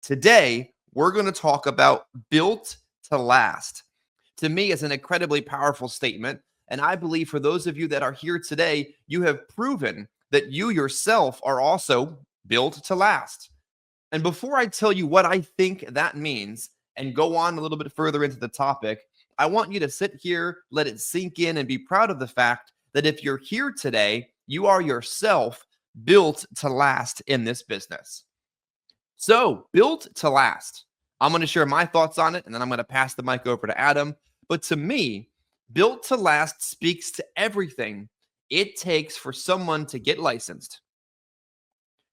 Today, we're going to talk about built to last. To me, it's an incredibly powerful statement. And I believe for those of you that are here today, you have proven that you yourself are also built to last. And before I tell you what I think that means and go on a little bit further into the topic, I want you to sit here, let it sink in, and be proud of the fact that if you're here today, you are yourself built to last in this business. So, built to last. I'm going to share my thoughts on it, and then I'm going to pass the mic over to Adam. But to me, built to last speaks to everything it takes for someone to get licensed,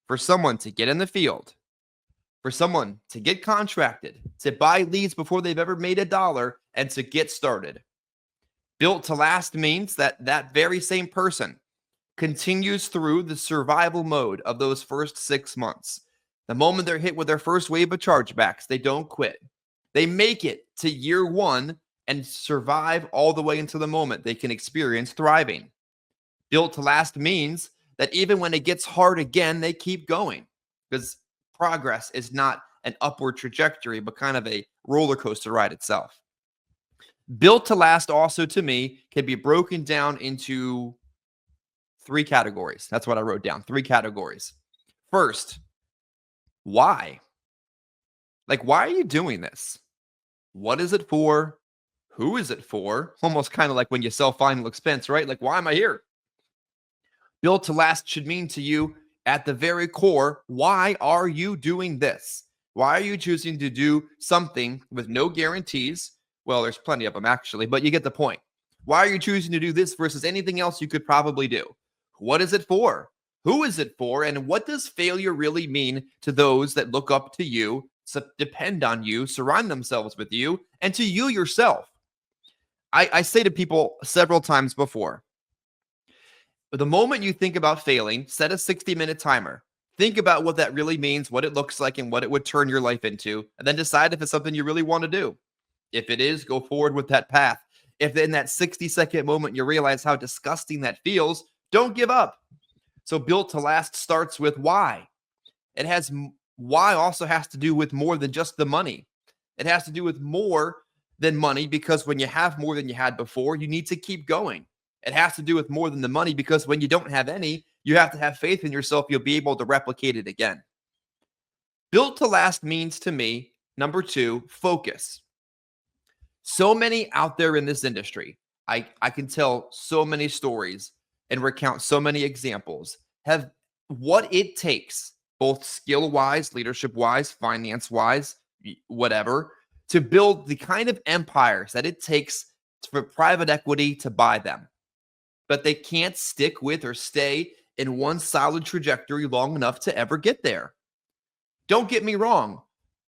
for someone to get in the field, for someone to get contracted, to buy leads before they've ever made a dollar, and to get started. Built to last means that that very same person continues through the survival mode of those first 6 months. The moment they're hit with their first wave of chargebacks, they don't quit. They make it to year one and survive all the way into the moment they can experience thriving. Built to last means that even when it gets hard again, they keep going, because progress is not an upward trajectory, but kind of a roller coaster ride itself. Built to last also, to me, can be broken down into 3 categories. That's what I wrote down, 3 categories. First, why? Like, why are you doing this? What is it for? Who is it for? Almost kind of like when you sell final expense, right? Like, why am I here? Built to last should mean to you at the very core, why are you doing this? Why are you choosing to do something with no guarantees? Well, there's plenty of them actually, but you get the point. Why are you choosing to do this versus anything else you could probably do? What is it for? Who is it for? And what does failure really mean to those that look up to you, depend on you, surround themselves with you, and to you yourself? I say to people several times before, the moment you think about failing, set a 60-minute timer. Think about what that really means, what it looks like, and what it would turn your life into, and then decide if it's something you really want to do. If it is, go forward with that path. If in that 60-second moment you realize how disgusting that feels, don't give up. So built to last starts with why. Why also has to do with more than just the money. It has to do with more than money, because when you have more than you had before, you need to keep going. It has to do with more than the money, because when you don't have any, you have to have faith in yourself you'll be able to replicate it again. Built to last means to me, number 2, focus. So many out there in this industry, I can tell so many stories and recount so many examples, have what it takes, both skill-wise, leadership-wise, finance-wise, whatever, to build the kind of empires that it takes for private equity to buy them. But they can't stick with or stay in one solid trajectory long enough to ever get there. Don't get me wrong.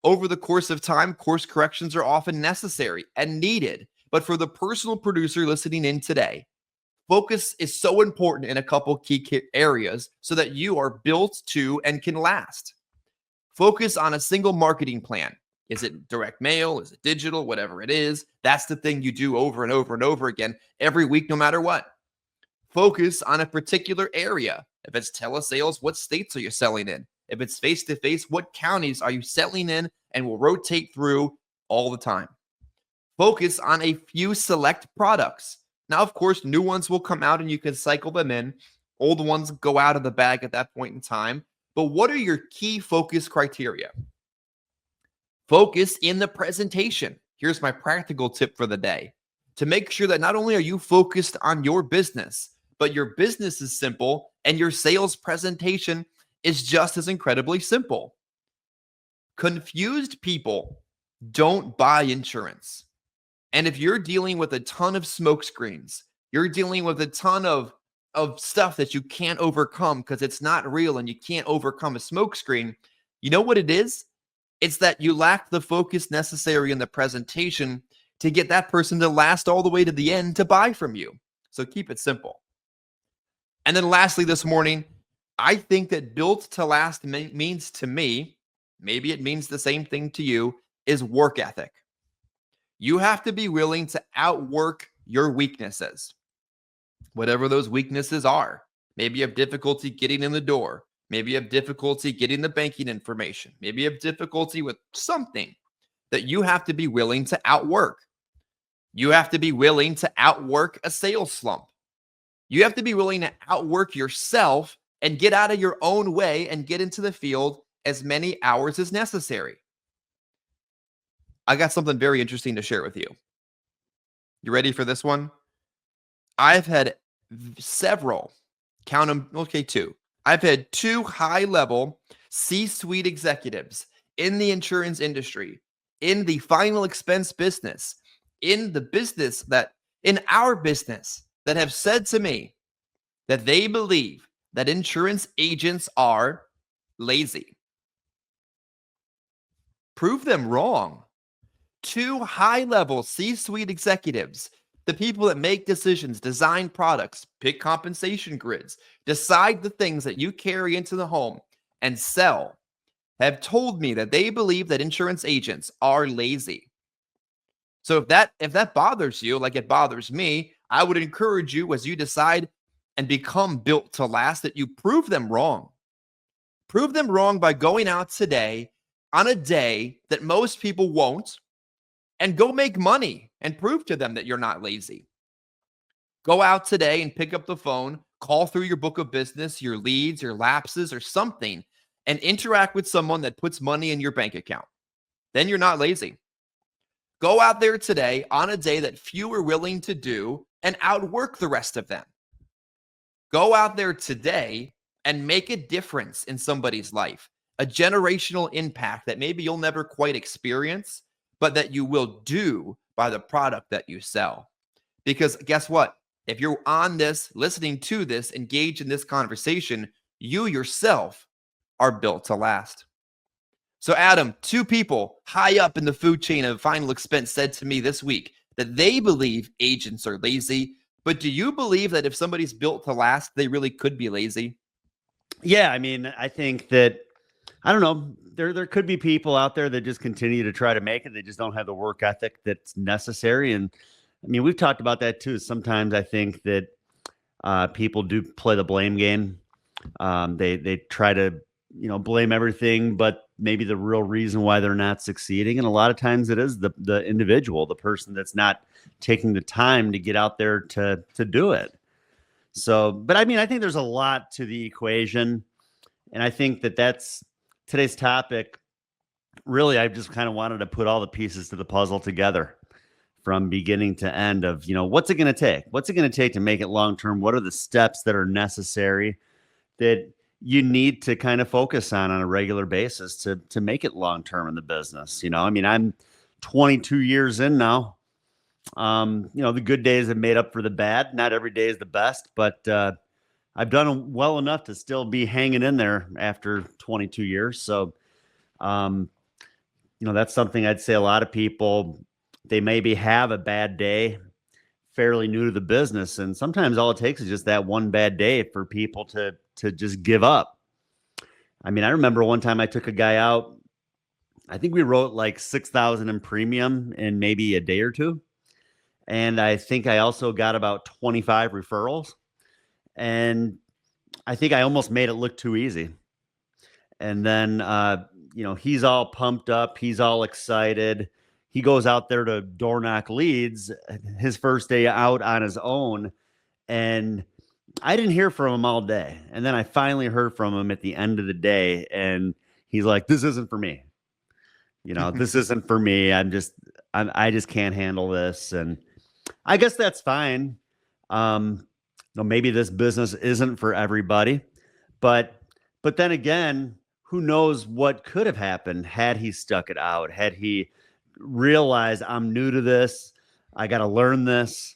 Over the course of time, course corrections are often necessary and needed. But for the personal producer listening in today, focus is so important in a couple key areas so that you are built to and can last. Focus on a single marketing plan. Is it direct mail? Is it digital? Whatever it is, that's the thing you do over and over and over again every week, no matter what. Focus on a particular area. If it's telesales, what states are you selling in? If it's face-to-face, what counties are you selling in and will rotate through all the time? Focus on a few select products. Now, of course, new ones will come out and you can cycle them in. Old ones go out of the bag at that point in time. But what are your key focus criteria? Focus in the presentation. Here's my practical tip for the day. To make sure that not only are you focused on your business, but your business is simple and your sales presentation is just as incredibly simple. Confused people don't buy insurance. And if you're dealing with a ton of smoke screens, you're dealing with a ton of stuff that you can't overcome because it's not real and you can't overcome a smoke screen, you know what it is? It's that you lack the focus necessary in the presentation to get that person to last all the way to the end to buy from you. So keep it simple. And then lastly this morning, I think that built to last means to me, maybe it means the same thing to you, is work ethic. You have to be willing to outwork your weaknesses, whatever those weaknesses are. Maybe you have difficulty getting in the door. Maybe you have difficulty getting the banking information. Maybe you have difficulty with something that you have to be willing to outwork. You have to be willing to outwork a sales slump. You have to be willing to outwork yourself and get out of your own way and get into the field as many hours as necessary. I got something very interesting to share with you. You ready for this one? I've had several, count them, okay, two. I've had two high-level C-suite executives in the insurance industry, in the final expense business, in our business, that have said to me that they believe that insurance agents are lazy. Prove them wrong. Two high-level C-suite executives, the people that make decisions, design products, pick compensation grids, decide the things that you carry into the home and sell, have told me that they believe that insurance agents are lazy. So if that bothers you, like it bothers me, I would encourage you, as you decide and become built to last, that you prove them wrong. Prove them wrong by going out today on a day that most people won't, and go make money and prove to them that you're not lazy. Go out today and pick up the phone, call through your book of business, your leads, your lapses, or something, and interact with someone that puts money in your bank account. Then you're not lazy. Go out there today on a day that few are willing to do and outwork the rest of them. Go out there today and make a difference in somebody's life, a generational impact that maybe you'll never quite experience, but that you will do by the product that you sell. Because guess what? If you're on this, listening to this, engaged in this conversation, you yourself are built to last. So Adam, two people high up in the food chain of final expense said to me this week that they believe agents are lazy. But do you believe that if somebody's built to last, they really could be lazy? Yeah, I mean, I think that, I don't know, there could be people out there that just continue to try to make it. They just don't have the work ethic that's necessary. And I mean, we've talked about that too. Sometimes I think that people do play the blame game. They try to, blame everything, but maybe the real reason why they're not succeeding. And a lot of times it is the individual, the person that's not taking the time to get out there to do it. So, but I mean, I think there's a lot to the equation. And I think that's today's topic. Really, I just kind of wanted to put all the pieces to the puzzle together from beginning to end of, what's it going to take? What's it going to take to make it long-term? What are the steps that are necessary that you need to kind of focus on a regular basis to make it long-term in the business? I mean, I'm 22 years in now. The good days have made up for the bad. Not every day is the best, but I've done well enough to still be hanging in there after 22 years. So, that's something I'd say a lot of people, they maybe have a bad day, fairly new to the business. And sometimes all it takes is just that one bad day for people to just give up. I mean, I remember one time I took a guy out, I think we wrote like 6,000 in premium in maybe a day or two. And I think I also got about 25 referrals. And I think I almost made it look too easy. And then, he's all pumped up. He's all excited. He goes out there to door knock leads his first day out on his own. And I didn't hear from him all day. And then I finally heard from him at the end of the day. And he's like, this isn't for me. This isn't for me. I just can't handle this. And I guess that's fine. Maybe this business isn't for everybody, but then again, who knows what could have happened had he stuck it out, had he realized I'm new to this. I got to learn this.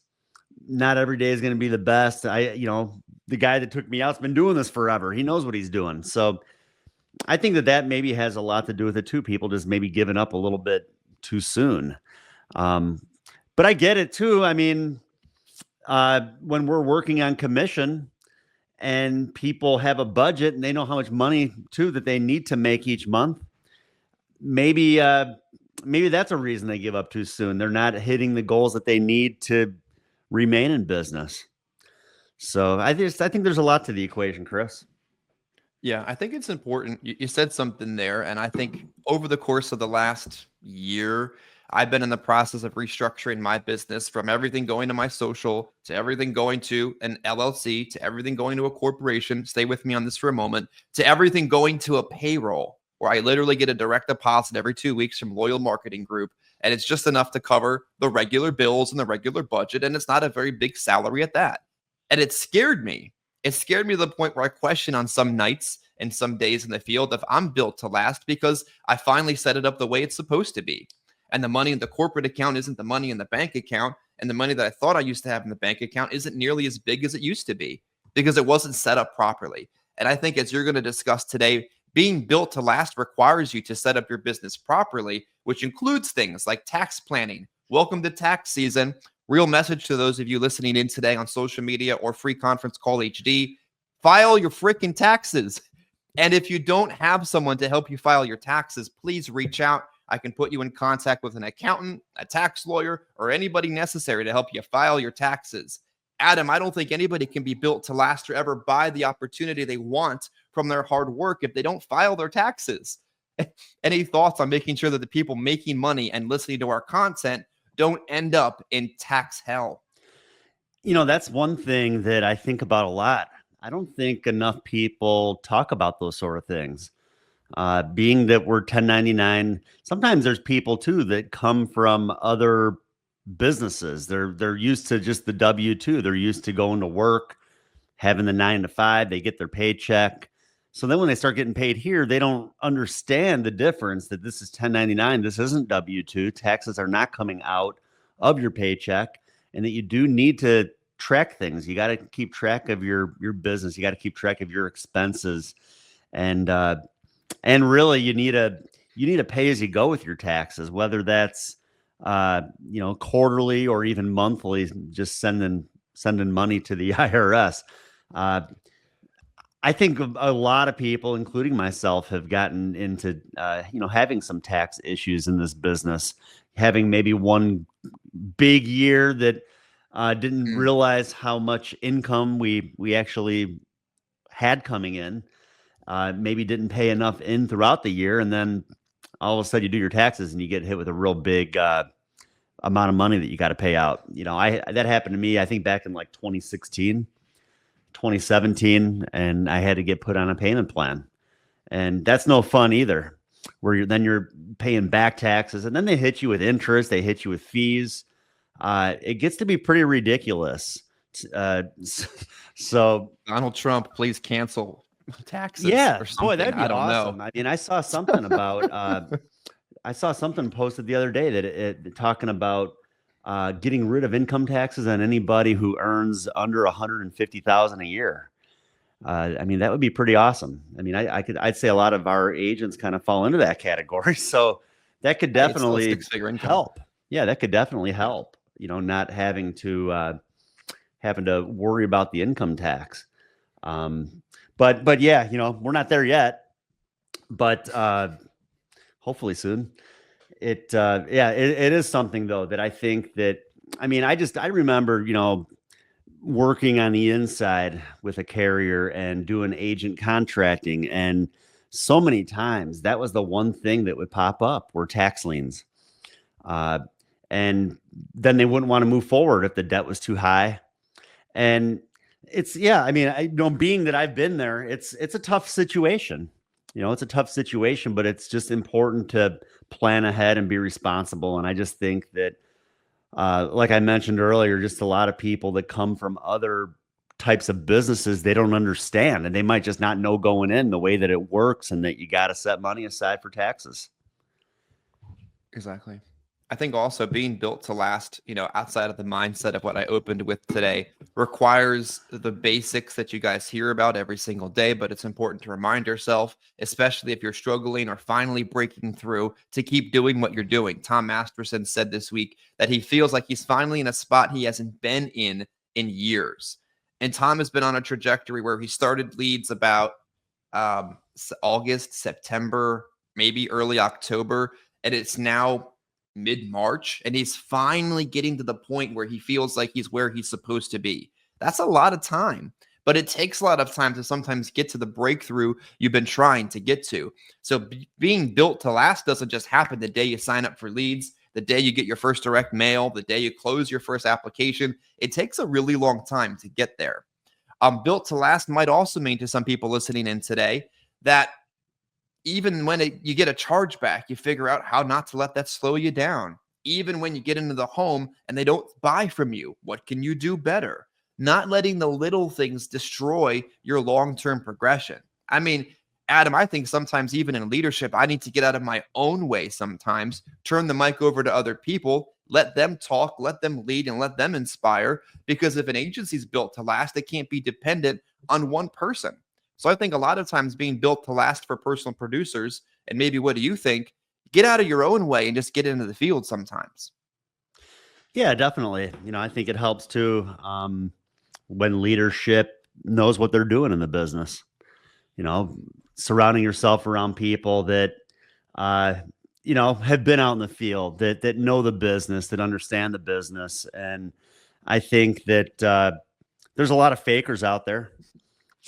Not every day is going to be the best. The guy that took me out's been doing this forever. He knows what he's doing. So I think that maybe has a lot to do with it too. People just maybe giving up a little bit too soon. But I get it too. I mean, when we're working on commission and people have a budget and they know how much money too that they need to make each month, maybe that's a reason they give up too soon. They're not hitting the goals that they need to remain in business. So I think there's a lot to the equation, Chris. Yeah, I think it's important. You said something there, and I think over the course of the last year, I've been in the process of restructuring my business from everything going to my social to everything going to an LLC to everything going to a corporation. Stay with me on this for a moment, to everything going to a payroll where I literally get a direct deposit every 2 weeks from Loyal Marketing Group. And it's just enough to cover the regular bills and the regular budget. And it's not a very big salary at that. And it scared me. It scared me to the point where I question on some nights and some days in the field if I'm built to last because I finally set it up the way it's supposed to be. And the money in the corporate account isn't the money in the bank account. And the money that I thought I used to have in the bank account isn't nearly as big as it used to be because it wasn't set up properly. And I think as you're going to discuss today, being built to last requires you to set up your business properly, which includes things like tax planning. Welcome to tax season. Real message to those of you listening in today on social media or free conference call HD. File your freaking taxes. And if you don't have someone to help you file your taxes, please reach out. I can put you in contact with an accountant, a tax lawyer, or anybody necessary to help you file your taxes. Adam, I don't think anybody can be built to last or ever buy the opportunity they want from their hard work if they don't file their taxes. Any thoughts on making sure that the people making money and listening to our content don't end up in tax hell? That's one thing that I think about a lot. I don't think enough people talk about those sort of things. Being that we're 1099, sometimes there's people too that come from other businesses. They're used to just the W-2. They're used to going to work, having the 9 to 5. They get their paycheck. So then when they start getting paid here, they don't understand the difference that this is 1099. This isn't W-2. Taxes are not coming out of your paycheck, and that you do need to track things. You got to keep track of your business. You got to keep track of your expenses, and really you need a pay as you go with your taxes, whether that's quarterly or even monthly, just sending money to the IRS. I think a lot of people, including myself, have gotten into having some tax issues in this business, having maybe one big year that didn't realize how much income we actually had coming in. Maybe didn't pay enough in throughout the year, and then all of a sudden you do your taxes and you get hit with a real big amount of money that you got to pay out. That happened to me, I think, back in like 2016, 2017, and I had to get put on a payment plan, and that's no fun either. Where you're paying back taxes, and then they hit you with interest, they hit you with fees. It gets to be pretty ridiculous. So Donald Trump, please cancel taxes. Yeah, or something. boy, that'd be awesome. Know. I mean, I saw something about I saw something posted the other day that it talking about getting rid of income taxes on anybody who earns under 150,000 a year. I mean, that would be pretty awesome. I mean, I'd say a lot of our agents kind of fall into that category, so that could definitely help. Yeah, that could definitely help. Not having to worry about the income tax. But yeah, we're not there yet, but hopefully soon. It is something though that I think that, I mean, I remember, working on the inside with a carrier and doing agent contracting, and so many times that was the one thing that would pop up were tax liens. And then they wouldn't want to move forward if the debt was too high. And I mean, being that I've been there, it's a tough situation. It's a tough situation, but it's just important to plan ahead and be responsible. And I just think that, like I mentioned earlier, just a lot of people that come from other types of businesses, they don't understand, and they might just not know going in the way that it works, and that you got to set money aside for taxes. Exactly. I think also being built to last, outside of the mindset of what I opened with today, requires the basics that you guys hear about every single day. But it's important to remind yourself, especially if you're struggling or finally breaking through, to keep doing what you're doing. Tom Masterson said this week that he feels like he's finally in a spot he hasn't been in years. And Tom has been on a trajectory where he started leads about August, September, maybe early October. And it's now mid-March, and he's finally getting to the point where he feels like he's where he's supposed to be. That's a lot of time. but it takes a lot of time to sometimes get to the breakthrough you've been trying to get to. So being built to last doesn't just happen the day you sign up for leads, the day you get your first direct mail, the day you close your first application. It takes a really long time to get there. Built to last might also mean to some people listening in today that even when you get a chargeback, you figure out how not to let that slow you down. Even when you get into the home and they don't buy from you, what can you do better? Not letting the little things destroy your long-term progression. I mean, Adam, I think sometimes even in leadership, I need to get out of my own way sometimes, turn the mic over to other people, let them talk, let them lead, and let them inspire. Because if an agency is built to last, it can't be dependent on one person. So I think a lot of times being built to last for personal producers, and maybe what do you think? Get out of your own way and just get into the field sometimes. Yeah, definitely. I think it helps too when leadership knows what they're doing in the business. Surrounding yourself around people that have been out in the field, that know the business, that understand the business. And I think that there's a lot of fakers out there.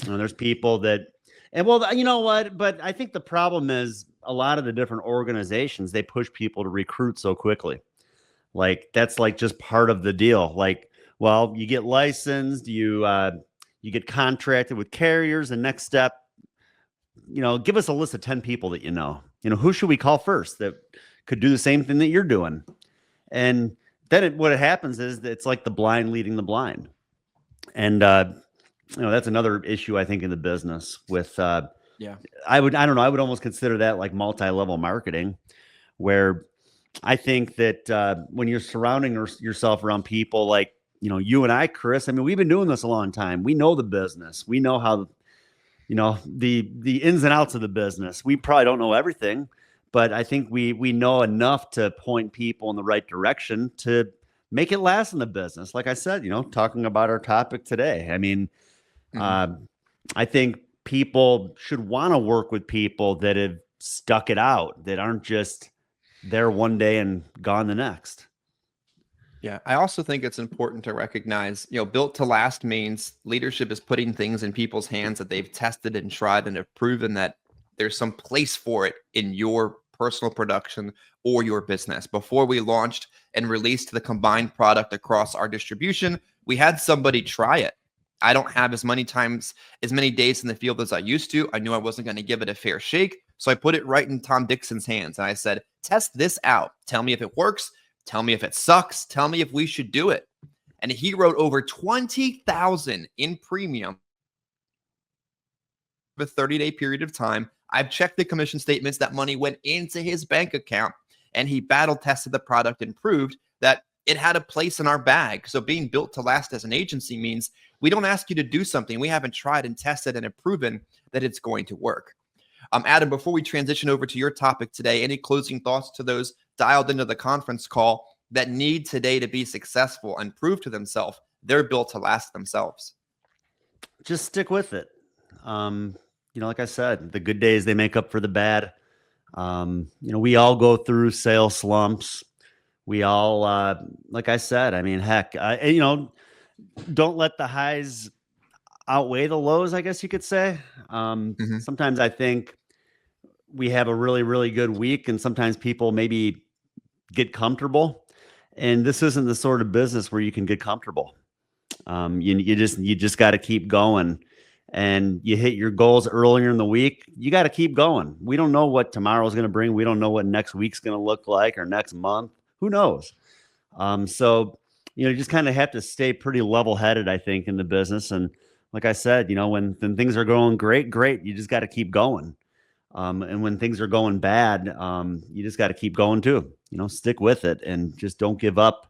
There's people that, and well, you know what? But I think the problem is a lot of the different organizations, they push people to recruit so quickly. Like that's like just part of the deal. Like, well, you get licensed, you get contracted with carriers, and next step, give us a list of 10 people that who should we call first that could do the same thing that you're doing? And then what happens is that it's like the blind leading the blind. And that's another issue I think in the business with I don't know, I would almost consider that like multi-level marketing, where I think that when you're surrounding yourself around people like, you and I, Chris, I mean, we've been doing this a long time. We know the business. We know how, the ins and outs of the business. We probably don't know everything, but I think we know enough to point people in the right direction to make it last in the business. Like I said, talking about our topic today. I mean, I think people should want to work with people that have stuck it out, that aren't just there one day and gone the next. Yeah, I also think it's important to recognize, built to last means leadership is putting things in people's hands that they've tested and tried and have proven that there's some place for it in your personal production or your business. Before we launched and released the combined product across our distribution, we had somebody try it. I don't have as many days in the field as I used to. I knew I wasn't going to give it a fair shake. So I put it right in Tom Dixon's hands. And I said, test this out. Tell me if it works. Tell me if it sucks. Tell me if we should do it. And he wrote over $20,000 in premium for a 30-day period of time. I've checked the commission statements. That money went into his bank account, and he battle tested the product and proved that it had a place in our bag. So being built to last as an agency means we don't ask you to do something we haven't tried and tested and have proven that it's going to work. Adam, before we transition over to your topic today, any closing thoughts to those dialed into the conference call that need today to be successful and prove to themselves they're built to last themselves? Just stick with it. Like I said, the good days, they make up for the bad. We all go through sales slumps. We all, like I said, I mean, heck, don't let the highs outweigh the lows, I guess you could say. Sometimes I think we have a really, really good week, and sometimes people maybe get comfortable. And this isn't the sort of business where you can get comfortable. You just got to keep going. And you hit your goals earlier in the week, you got to keep going. We don't know what tomorrow's going to bring. We don't know what next week's going to look like, or next month. Who knows? So you just kind of have to stay pretty level-headed, I think, in the business. And like I said, when things are going great, you just got to keep going. And when things are going bad, you just got to keep going too. Stick with it and just don't give up.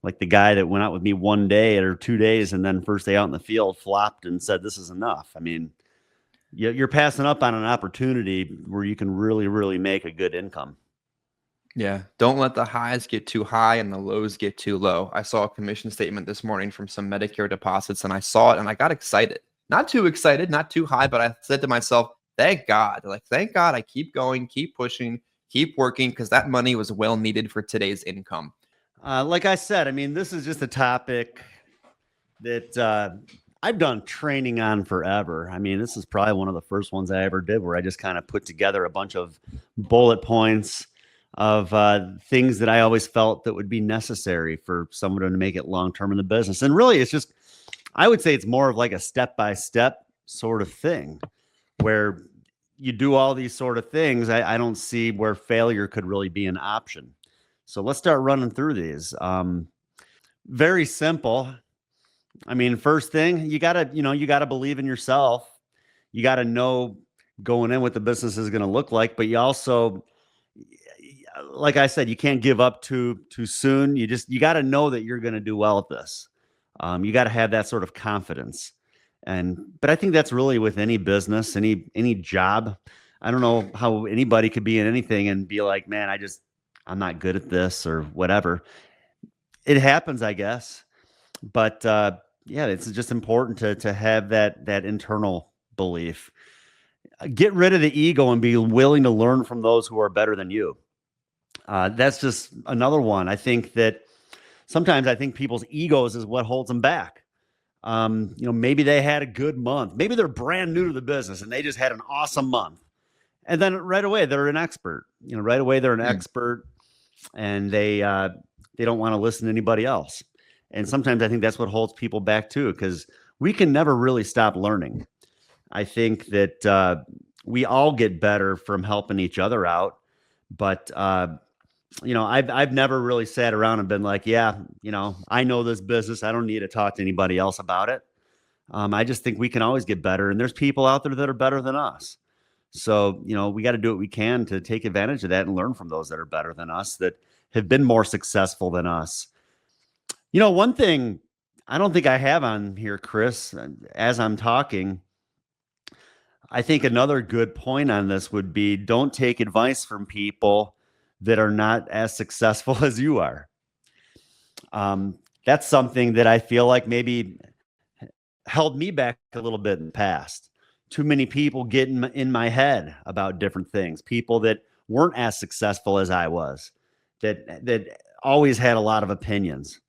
Like the guy that went out with me one day or 2 days, and then first day out in the field flopped and said, "This is enough." I mean, you're passing up on an opportunity where you can really, really make a good income. Yeah. Don't let the highs get too high and the lows get too low. I saw a commission statement this morning from some Medicare deposits, and I saw it and I got excited. Not too excited, not too high, but I said to myself, thank God. Thank God I keep going, keep pushing, keep working, because that money was well needed for today's income. Like I said, I mean, this is just a topic that I've done training on forever. I mean, this is probably one of the first ones I ever did where I just kind of put together a bunch of bullet points of things that I always felt that would be necessary for someone to make it long-term in the business. And really, it's just, I would say it's more of like a step-by-step sort of thing where you do all these sort of things. I don't see where failure could really be an option. So let's start running through these. Very simple. I mean, first thing, you gotta believe in yourself. You gotta know going in what the business is going to look like, but you also, like I said, you can't give up too soon. You got to know that you're going to do well at this. You got to have that sort of confidence. But I think that's really with any business, any job. I don't know how anybody could be in anything and be like, man, I'm not good at this or whatever. It happens, I guess. But yeah, it's just important to have that internal belief. Get rid of the ego and be willing to learn from those who are better than you. That's just another one. I think that sometimes people's egos is what holds them back. Maybe they had a good month. Maybe they're brand new to the business and they just had an awesome month. And then right away, they're an expert. Right away, they're an expert and they don't want to listen to anybody else. And sometimes I think that's what holds people back too, because we can never really stop learning. I think that we all get better from helping each other out. But, I've never really sat around and been like, yeah, I know this business. I don't need to talk to anybody else about it. I just think we can always get better. And there's people out there that are better than us. So, we got to do what we can to take advantage of that and learn from those that are better than us, that have been more successful than us. One thing I don't think I have on here, Chris, as I'm talking, I think another good point on this would be don't take advice from people that are not as successful as you are. That's something that I feel like maybe held me back a little bit in the past. Too many people get in my head about different things. People that weren't as successful as I was, that always had a lot of opinions.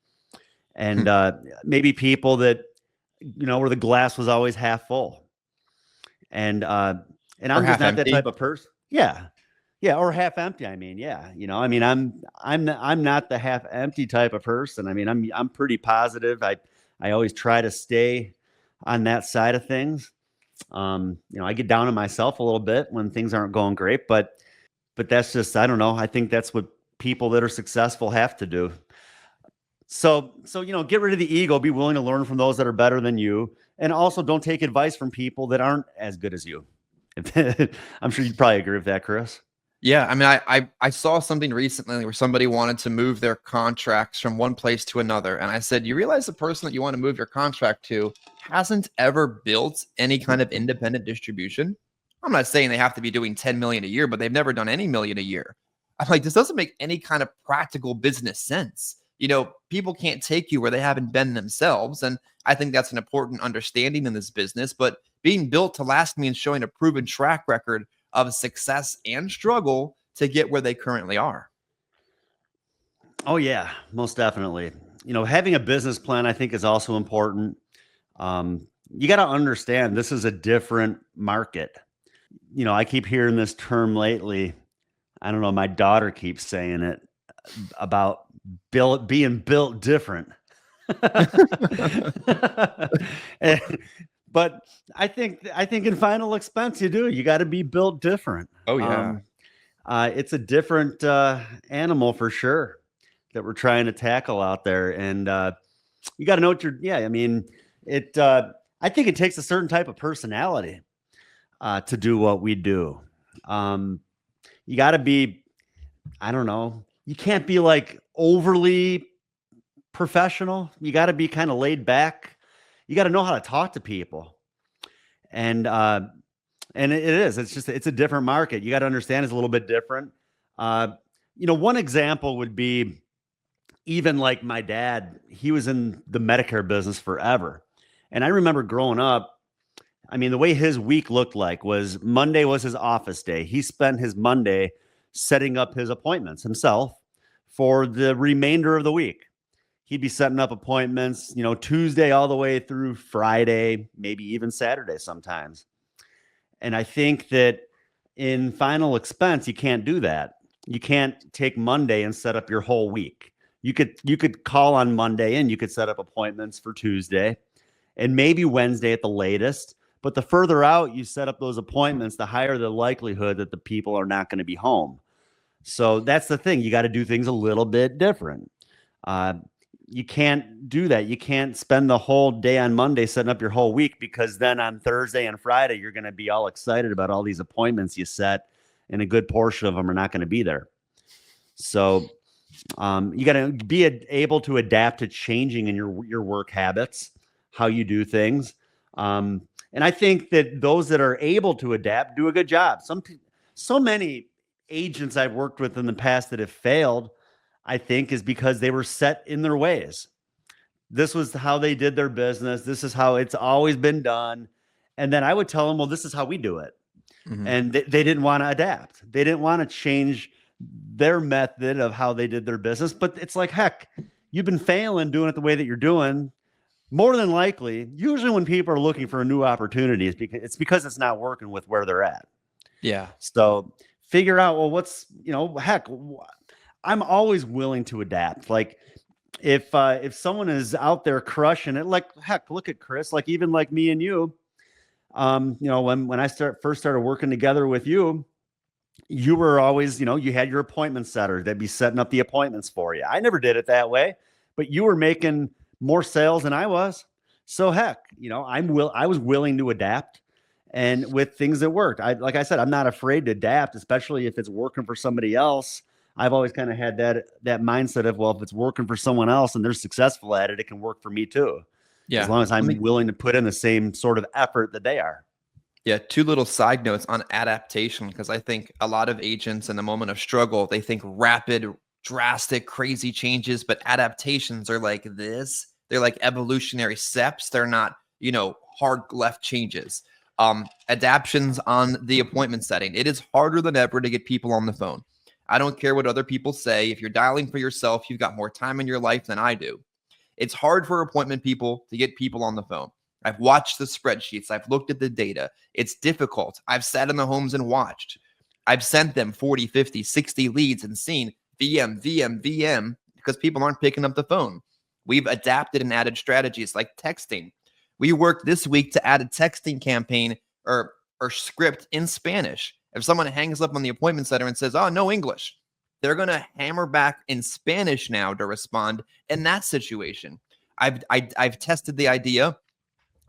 And maybe people that, where the glass was always half full. And I'm just not that type of person. Yeah. Yeah. Or half empty. I mean, yeah. I'm not the half empty type of person. I mean, I'm pretty positive. I always try to stay on that side of things. I get down on myself a little bit when things aren't going great, but that's just, I don't know. I think that's what people that are successful have to do. So, get rid of the ego, be willing to learn from those that are better than you. And also don't take advice from people that aren't as good as you. I'm sure you'd probably agree with that, Chris. Yeah. I mean, I saw something recently where somebody wanted to move their contracts from one place to another. And I said, you realize the person that you want to move your contract to hasn't ever built any kind of independent distribution? I'm not saying they have to be doing 10 million a year, but they've never done any million a year. I'm like, this doesn't make any kind of practical business sense. People can't take you where they haven't been themselves. And I think that's an important understanding in this business. But being built to last means showing a proven track record of success and struggle to get where they currently are. Oh, yeah, most definitely. Having a business plan, I think, is also important. You got to understand this is a different market. I keep hearing this term lately. I don't know. My daughter keeps saying it about being built different. But I think in final expense, you got to be built different. Oh yeah. It's a different animal for sure that we're trying to tackle out there. And you got to know what I think it takes a certain type of personality to do what we do. You got to be, I don't know, you can't be like overly professional. You got to be kind of laid back. You got to know how to talk to people. And it's a different market. You got to understand it's a little bit different. One example would be even like my dad, he was in the Medicare business forever. And I remember growing up, I mean, the way his week looked like was Monday was his office day. He spent his Monday setting up his appointments himself for the remainder of the week. he'd be setting up appointments, Tuesday all the way through Friday, maybe even Saturday sometimes. And I think that in final expense, you can't do that. You can't take Monday and set up your whole week. You could call on Monday and you could set up appointments for Tuesday and maybe Wednesday at the latest. But the further out you set up those appointments, the higher the likelihood that the people are not going to be home. So that's the thing. You got to do things a little bit different. You can't do that. You can't spend the whole day on Monday setting up your whole week, because then on Thursday and Friday, you're going to be all excited about all these appointments you set, and a good portion of them are not going to be there. So you got to be able to adapt to changing in your work habits, how you do things. And I think that those that are able to adapt do a good job. So many agents I've worked with in the past that have failed, I think, is because they were set in their ways. This was how they did their business. This is how it's always been done. And then I would tell them, well, this is how we do it. Mm-hmm. And they didn't want to adapt. They didn't want to change their method of how they did their business. But it's like, heck, you've been failing doing it the way that you're doing. More than likely, usually when people are looking for a new opportunity, it's because it's not working with where they're at. Yeah. So figure out, well, what's, heck, I'm always willing to adapt. Like if someone is out there crushing it, like, heck, look at Chris, like even like me and you, when I first started working together with you, you were always, you had your appointment setter that'd be setting up the appointments for you. I never did it that way, but you were making more sales than I was. So heck, I was willing to adapt, and with things that worked. Like I said, I'm not afraid to adapt, especially if it's working for somebody else. I've always kind of had that mindset of, well, if it's working for someone else and they're successful at it, it can work for me too. Yeah. As long as I'm willing to put in the same sort of effort that they are. Yeah. 2 little side notes on adaptation, because I think a lot of agents in the moment of struggle, they think rapid, drastic, crazy changes, but adaptations are like this. They're like evolutionary steps. They're not, hard left changes. Adaptions on the appointment setting. It is harder than ever to get people on the phone. I don't care what other people say. If you're dialing for yourself, you've got more time in your life than I do. It's hard for appointment people to get people on the phone. I've watched the spreadsheets. I've looked at the data. It's difficult. I've sat in the homes and watched. I've sent them 40, 50, 60 leads and seen VM, because people aren't picking up the phone. We've adapted and added strategies like texting. We worked this week to add a texting campaign or script in Spanish. If someone hangs up on the appointment center and says, oh, no English, they're going to hammer back in Spanish now to respond in that situation. I've tested the idea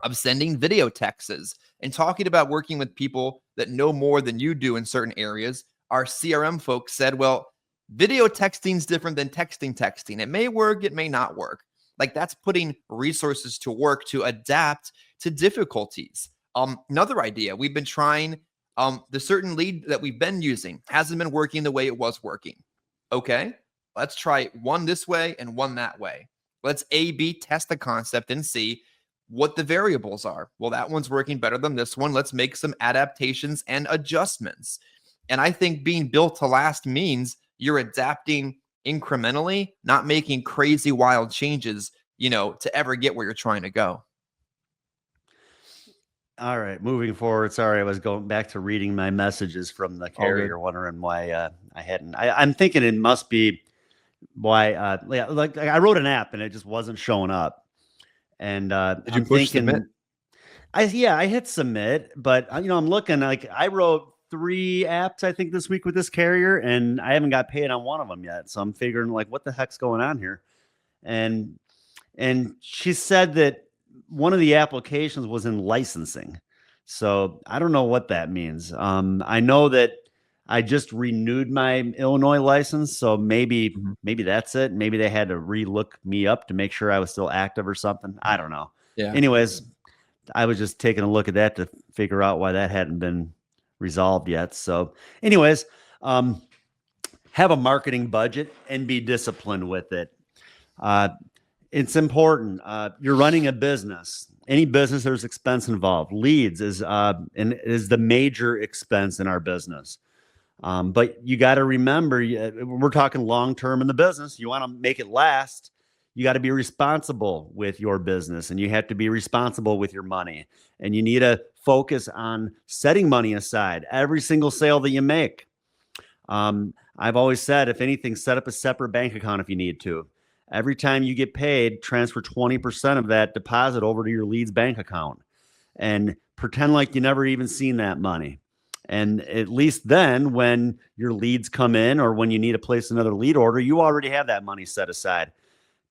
of sending video texts and talking about working with people that know more than you do in certain areas. Our CRM folks said, well, video texting is different than texting. It may work, it may not work. Like, that's putting resources to work to adapt to difficulties. Another idea, we've been trying the certain lead that we've been using hasn't been working the way it was working. Okay, let's try one this way and one that way. Let's A/B test the concept and see what the variables are. Well, that one's working better than this one. Let's make some adaptations and adjustments. And I think being built to last means you're adapting incrementally, not making crazy wild changes, to ever get where you're trying to go. All right, moving forward. Sorry, I was going back to reading my messages from the carrier, wondering why I hadn't. I'm thinking it must be why. Like I wrote an app and it just wasn't showing up. And did you push submit? I hit submit, but I'm looking. Like, I wrote 3 apps, I think, this week with this carrier, and I haven't got paid on one of them yet. So I'm figuring, like, what the heck's going on here? And she said that one of the applications was in licensing. So I don't know what that means. I know that I just renewed my Illinois license. So maybe that's it. Maybe they had to re-look me up to make sure I was still active or something. I don't know. Yeah. Anyways, I was just taking a look at that to figure out why that hadn't been resolved yet. So anyways, have a marketing budget and be disciplined with it. It's important. You're running a business. Any business, there's expense involved. Leads is the major expense in our business. But you got to remember, we're talking long-term in the business. You want to make it last. you got to be responsible with your business, and you have to be responsible with your money, and you need to focus on setting money aside every single sale that you make. I've always said, if anything, set up a separate bank account if you need to. Every time you get paid, transfer 20% of that deposit over to your leads bank account and pretend like you never even seen that money. And at least then, when your leads come in or when you need to place another lead order, you already have that money set aside.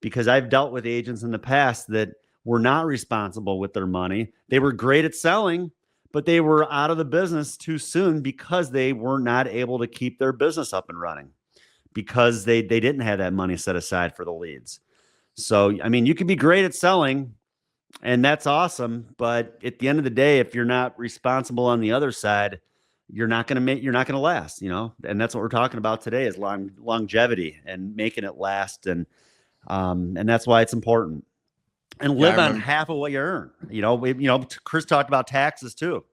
Because I've dealt with agents in the past that were not responsible with their money. They were great at selling, but they were out of the business too soon because they were not able to keep their business up and running because they didn't have that money set aside for the leads. So, I mean, you can be great at selling and that's awesome. But at the end of the day, if you're not responsible on the other side, you're not going to last, and that's what we're talking about today is longevity and making it last. And that's why it's important. And live on half of what you earn. Chris talked about taxes too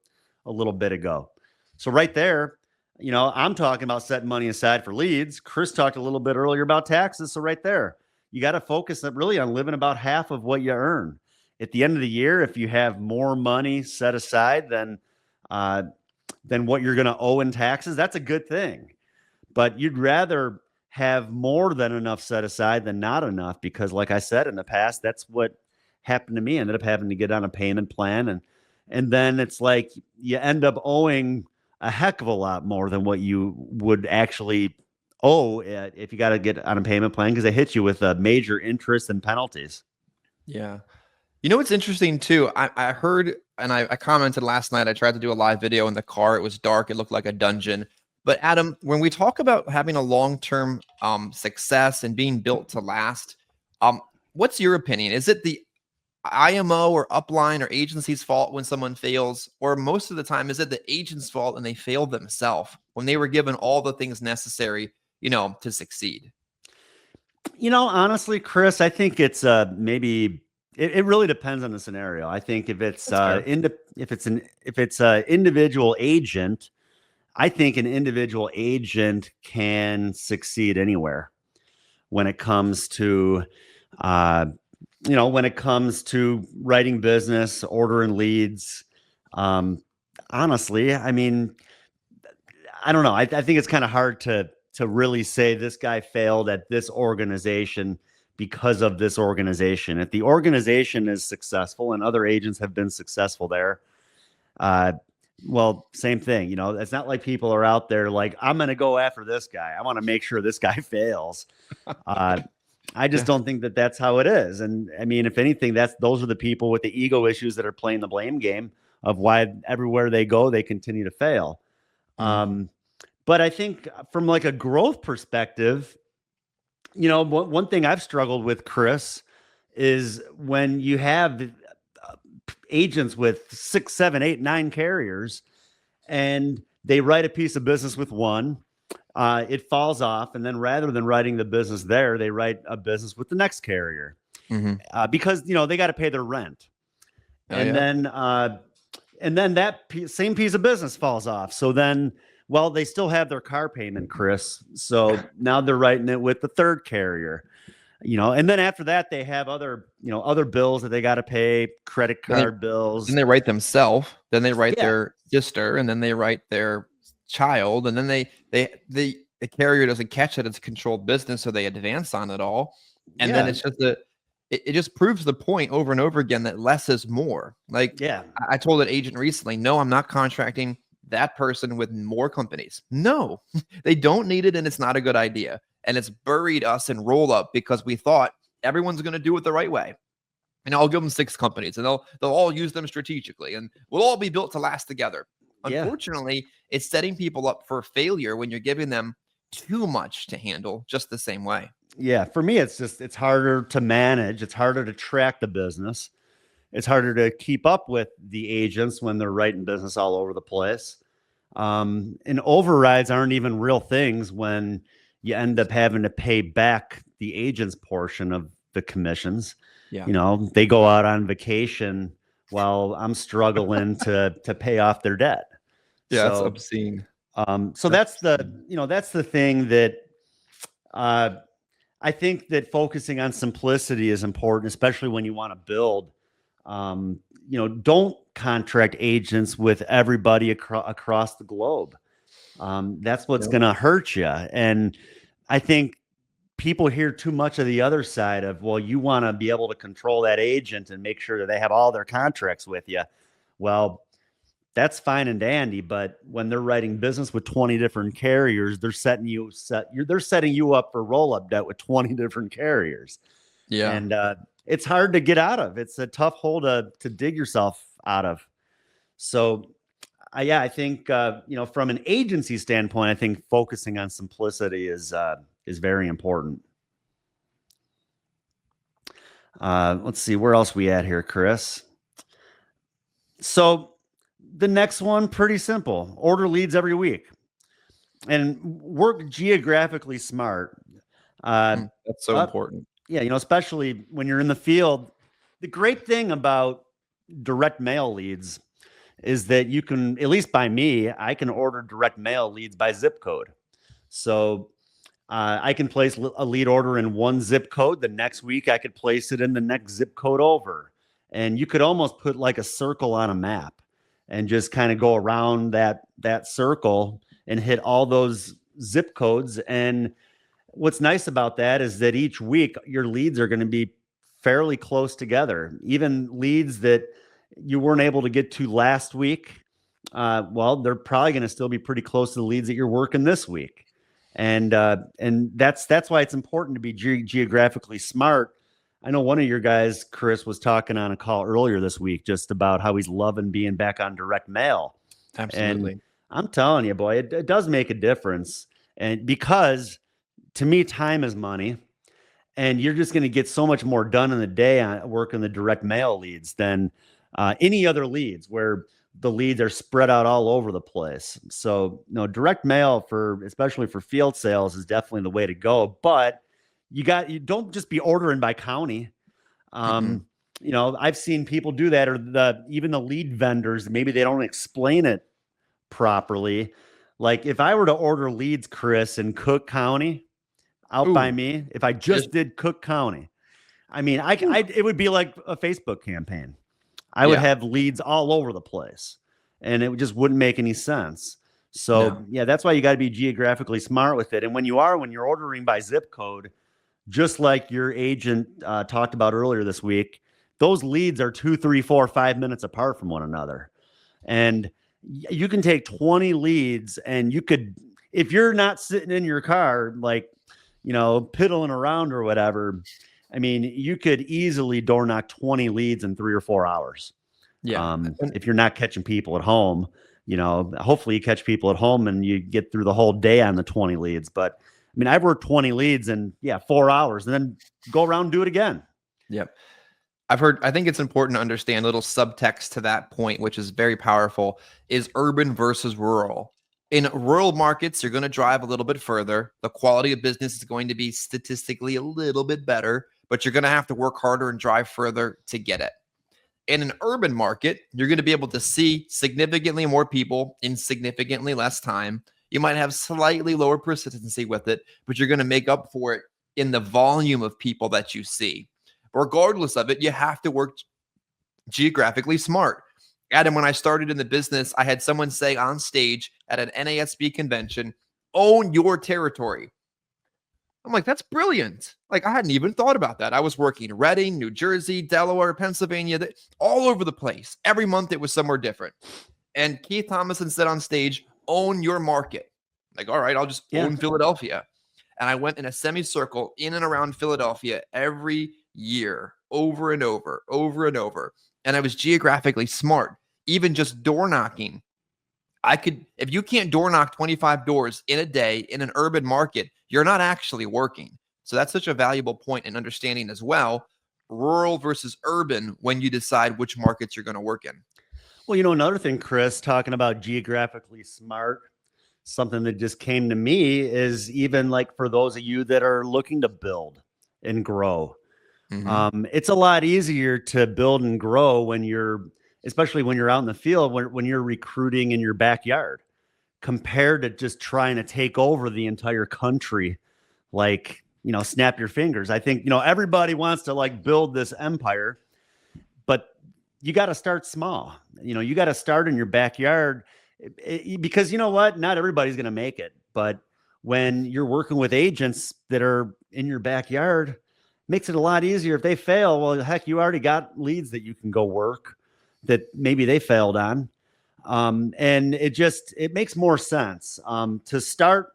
a little bit ago. So right there, I'm talking about setting money aside for leads. Chris talked a little bit earlier about taxes. So right there, you got to focus really on living about half of what you earn. At the end of the year, if you have more money set aside than what you're going to owe in taxes, that's a good thing. But you'd rather have more than enough set aside than not enough, because like I said in the past, that's what happened to me. I ended up having to get on a payment plan, and then it's like you end up owing a heck of a lot more than what you would actually owe if you got to get on a payment plan, because they hit you with major interest and penalties. Yeah. What's interesting too, I heard, and I commented last night, I tried to do a live video in the car. It was dark. It looked like a dungeon. But Adam, when we talk about having a long-term success and being built to last, what's your opinion? Is it the IMO or upline or agency's fault when someone fails? Or most of the time, is it the agent's fault and they failed themselves when they were given all the things necessary, to succeed? Honestly, Chris, I think it's maybe it really depends on the scenario. I think if it's an individual agent, I think an individual agent can succeed anywhere when it comes to, writing business, ordering leads. Honestly, I mean, I don't know. I think it's kind of hard to really say this guy failed at this organization because of this organization. If the organization is successful and other agents have been successful there, well, same thing. It's not like people are out there like, I'm going to go after this guy. I want to make sure this guy fails. I just don't think that that's how it is. And I mean, if anything, those are the people with the ego issues that are playing the blame game of why everywhere they go, they continue to fail. But I think from like a growth perspective, one thing I've struggled with, Chris, is when you have agents with 6, 7, 8, 9 carriers and they write a piece of business with one, it falls off. And then rather than writing the business there, they write a business with the next carrier because, they got to pay their rent. Then that same piece of business falls off. So then, well, they still have their car payment, Chris. So now they're writing it with the third carrier, and then after that, they have other bills that they got to pay, credit card bills. And they write themselves, then they write their sister, and then they write their child. And then the carrier doesn't catch it. It's a controlled business. So they advance on it all. And then it's just it just proves the point over and over again that less is more. Like, I told an agent recently, no, I'm not contracting that person with more companies. No, they don't need it. And it's not a good idea. And it's buried us in roll up because we thought everyone's going to do it the right way. And I'll give them 6 companies and they'll all use them strategically and we'll all be built to last together. Unfortunately, it's setting people up for failure when you're giving them too much to handle just the same way. Yeah. For me, it's harder to manage. It's harder to track the business. It's harder to keep up with the agents when they're writing business all over the place. And overrides aren't even real things when you end up having to pay back the agent's portion of the commissions. They go out on vacation while I'm struggling to pay off their debt. Yeah, it's obscene. So that's the thing that I think that focusing on simplicity is important, especially when you want to build. Don't contract agents with everybody across the globe. That's what's going to hurt you. And I think people hear too much of the other side of, well, you want to be able to control that agent and make sure that they have all their contracts with you. Well, that's fine and dandy, but when they're writing business with 20 different carriers, they're setting you up for roll-up debt with 20 different carriers. Yeah. And it's hard to get out of. It's a tough hole to dig yourself out of. So I think from an agency standpoint, I think focusing on simplicity is very important. Let's see, where else we at here, Chris? So the next one, pretty simple. Order leads every week and work geographically smart. That's so important. Yeah, especially when you're in the field. The great thing about direct mail leads is that you can, at least by me, I can order direct mail leads by zip code. So I can place a lead order in one zip code. The next week, I could place it in the next zip code over. And you could almost put like a circle on a map and just kind of go around that circle and hit all those zip codes. And what's nice about that is that each week your leads are going to be fairly close together. Even leads that you weren't able to get to last week, they're probably going to still be pretty close to the leads that you're working this week. And that's why it's important to be geographically smart. I know one of your guys, Chris, was talking on a call earlier this week just about how he's loving being back on direct mail. Absolutely. And I'm telling you, boy, it does make a difference. And because to me, time is money, and you're just going to get so much more done in the day on working the direct mail leads than any other leads where the leads are spread out all over the place. So, direct mail especially for field sales is definitely the way to go. But you don't just be ordering by county. I've seen people do that, or even the lead vendors, maybe they don't explain it properly. Like if I were to order leads, Chris, in Cook County out by me, if I just did Cook County, I mean, it would be like a Facebook campaign. I would have leads all over the place, and it just wouldn't make any sense. So that's why you got to be geographically smart with it. And when you're ordering by zip code, just like your agent talked about earlier this week, those leads are 2, 3, 4, 5 minutes apart from one another. And you can take 20 leads, and you could, if you're not sitting in your car, like, piddling around or whatever, I mean, you could easily door knock 20 leads in 3 or 4 hours. Yeah. If you're not catching people at home, hopefully you catch people at home and you get through the whole day on the 20 leads. But I mean, I've worked 20 leads in 4 hours and then go around and do it again. Yep. I think it's important to understand a little subtext to that point, which is very powerful, is urban versus rural. In rural markets, you're going to drive a little bit further. The quality of business is going to be statistically a little bit better, but you're going to have to work harder and drive further to get it. In an urban market, you're going to be able to see significantly more people in significantly less time. You might have slightly lower persistency with it, but you're going to make up for it in the volume of people that you see. Regardless of it, you have to work geographically smart. Adam, when I started in the business, I had someone say on stage at an NASB convention, own your territory. I'm like, that's brilliant. Like, I hadn't even thought about that. I was working in Reading, New Jersey, Delaware, Pennsylvania, all over the place. Every month it was somewhere different. And Keith Thomason said on stage, own your market. Like, all right, I'll just own Philadelphia. And I went in a semicircle in and around Philadelphia every year, over and over, over and over. And I was geographically smart. Even just door knocking. If you can't door knock 25 doors in a day in an urban market, you're not actually working. So that's such a valuable point in understanding as well, rural versus urban, when you decide which markets you're going to work in. Well, another thing, Chris, talking about geographically smart, something that just came to me is even like for those of you that are looking to build and grow. It's a lot easier to build and grow especially when you're out in the field, when you're recruiting in your backyard, compared to just trying to take over the entire country, like, snap your fingers. I think, everybody wants to like build this empire, but you got to start small. You got to start in your backyard, because you know what? Not everybody's going to make it. But when you're working with agents that are in your backyard, makes it a lot easier. If they fail, well, heck, you already got leads that you can go work that maybe they failed on. And it makes more sense to start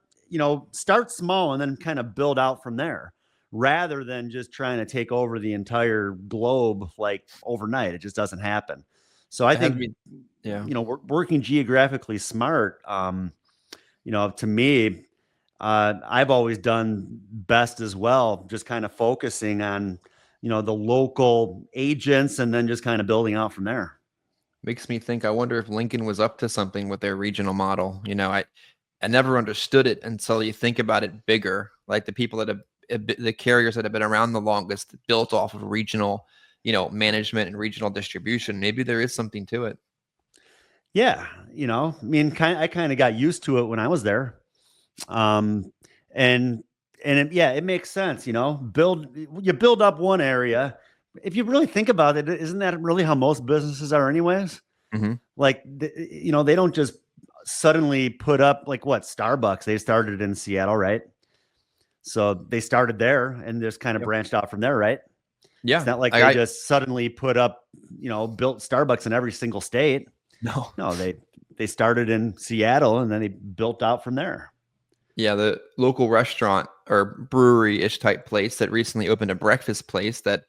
small and then kind of build out from there, rather than just trying to take over the entire globe like overnight. It just doesn't happen. So I think, working geographically smart, to me, I've always done best as well, just kind of focusing on, the local agents and then just kind of building out from there. Makes me think, I wonder if Lincoln was up to something with their regional model. I never understood it until you think about it bigger. Like the people that have, the carriers that have been around the longest, built off of regional, management and regional distribution. Maybe there is something to it. Yeah. I kind of got used to it when I was there. It makes sense, you build up one area. If you really think about it, isn't that really how most businesses are anyways? Mm-hmm. Like, they don't just suddenly put up like what Starbucks, they started in Seattle, right? So they started there and just kind of branched out from there, right? Yeah. It's not like they just suddenly put up, built Starbucks in every single state. No, they started in Seattle and then they built out from there. Yeah, the local restaurant or brewery-ish type place that recently opened a breakfast place that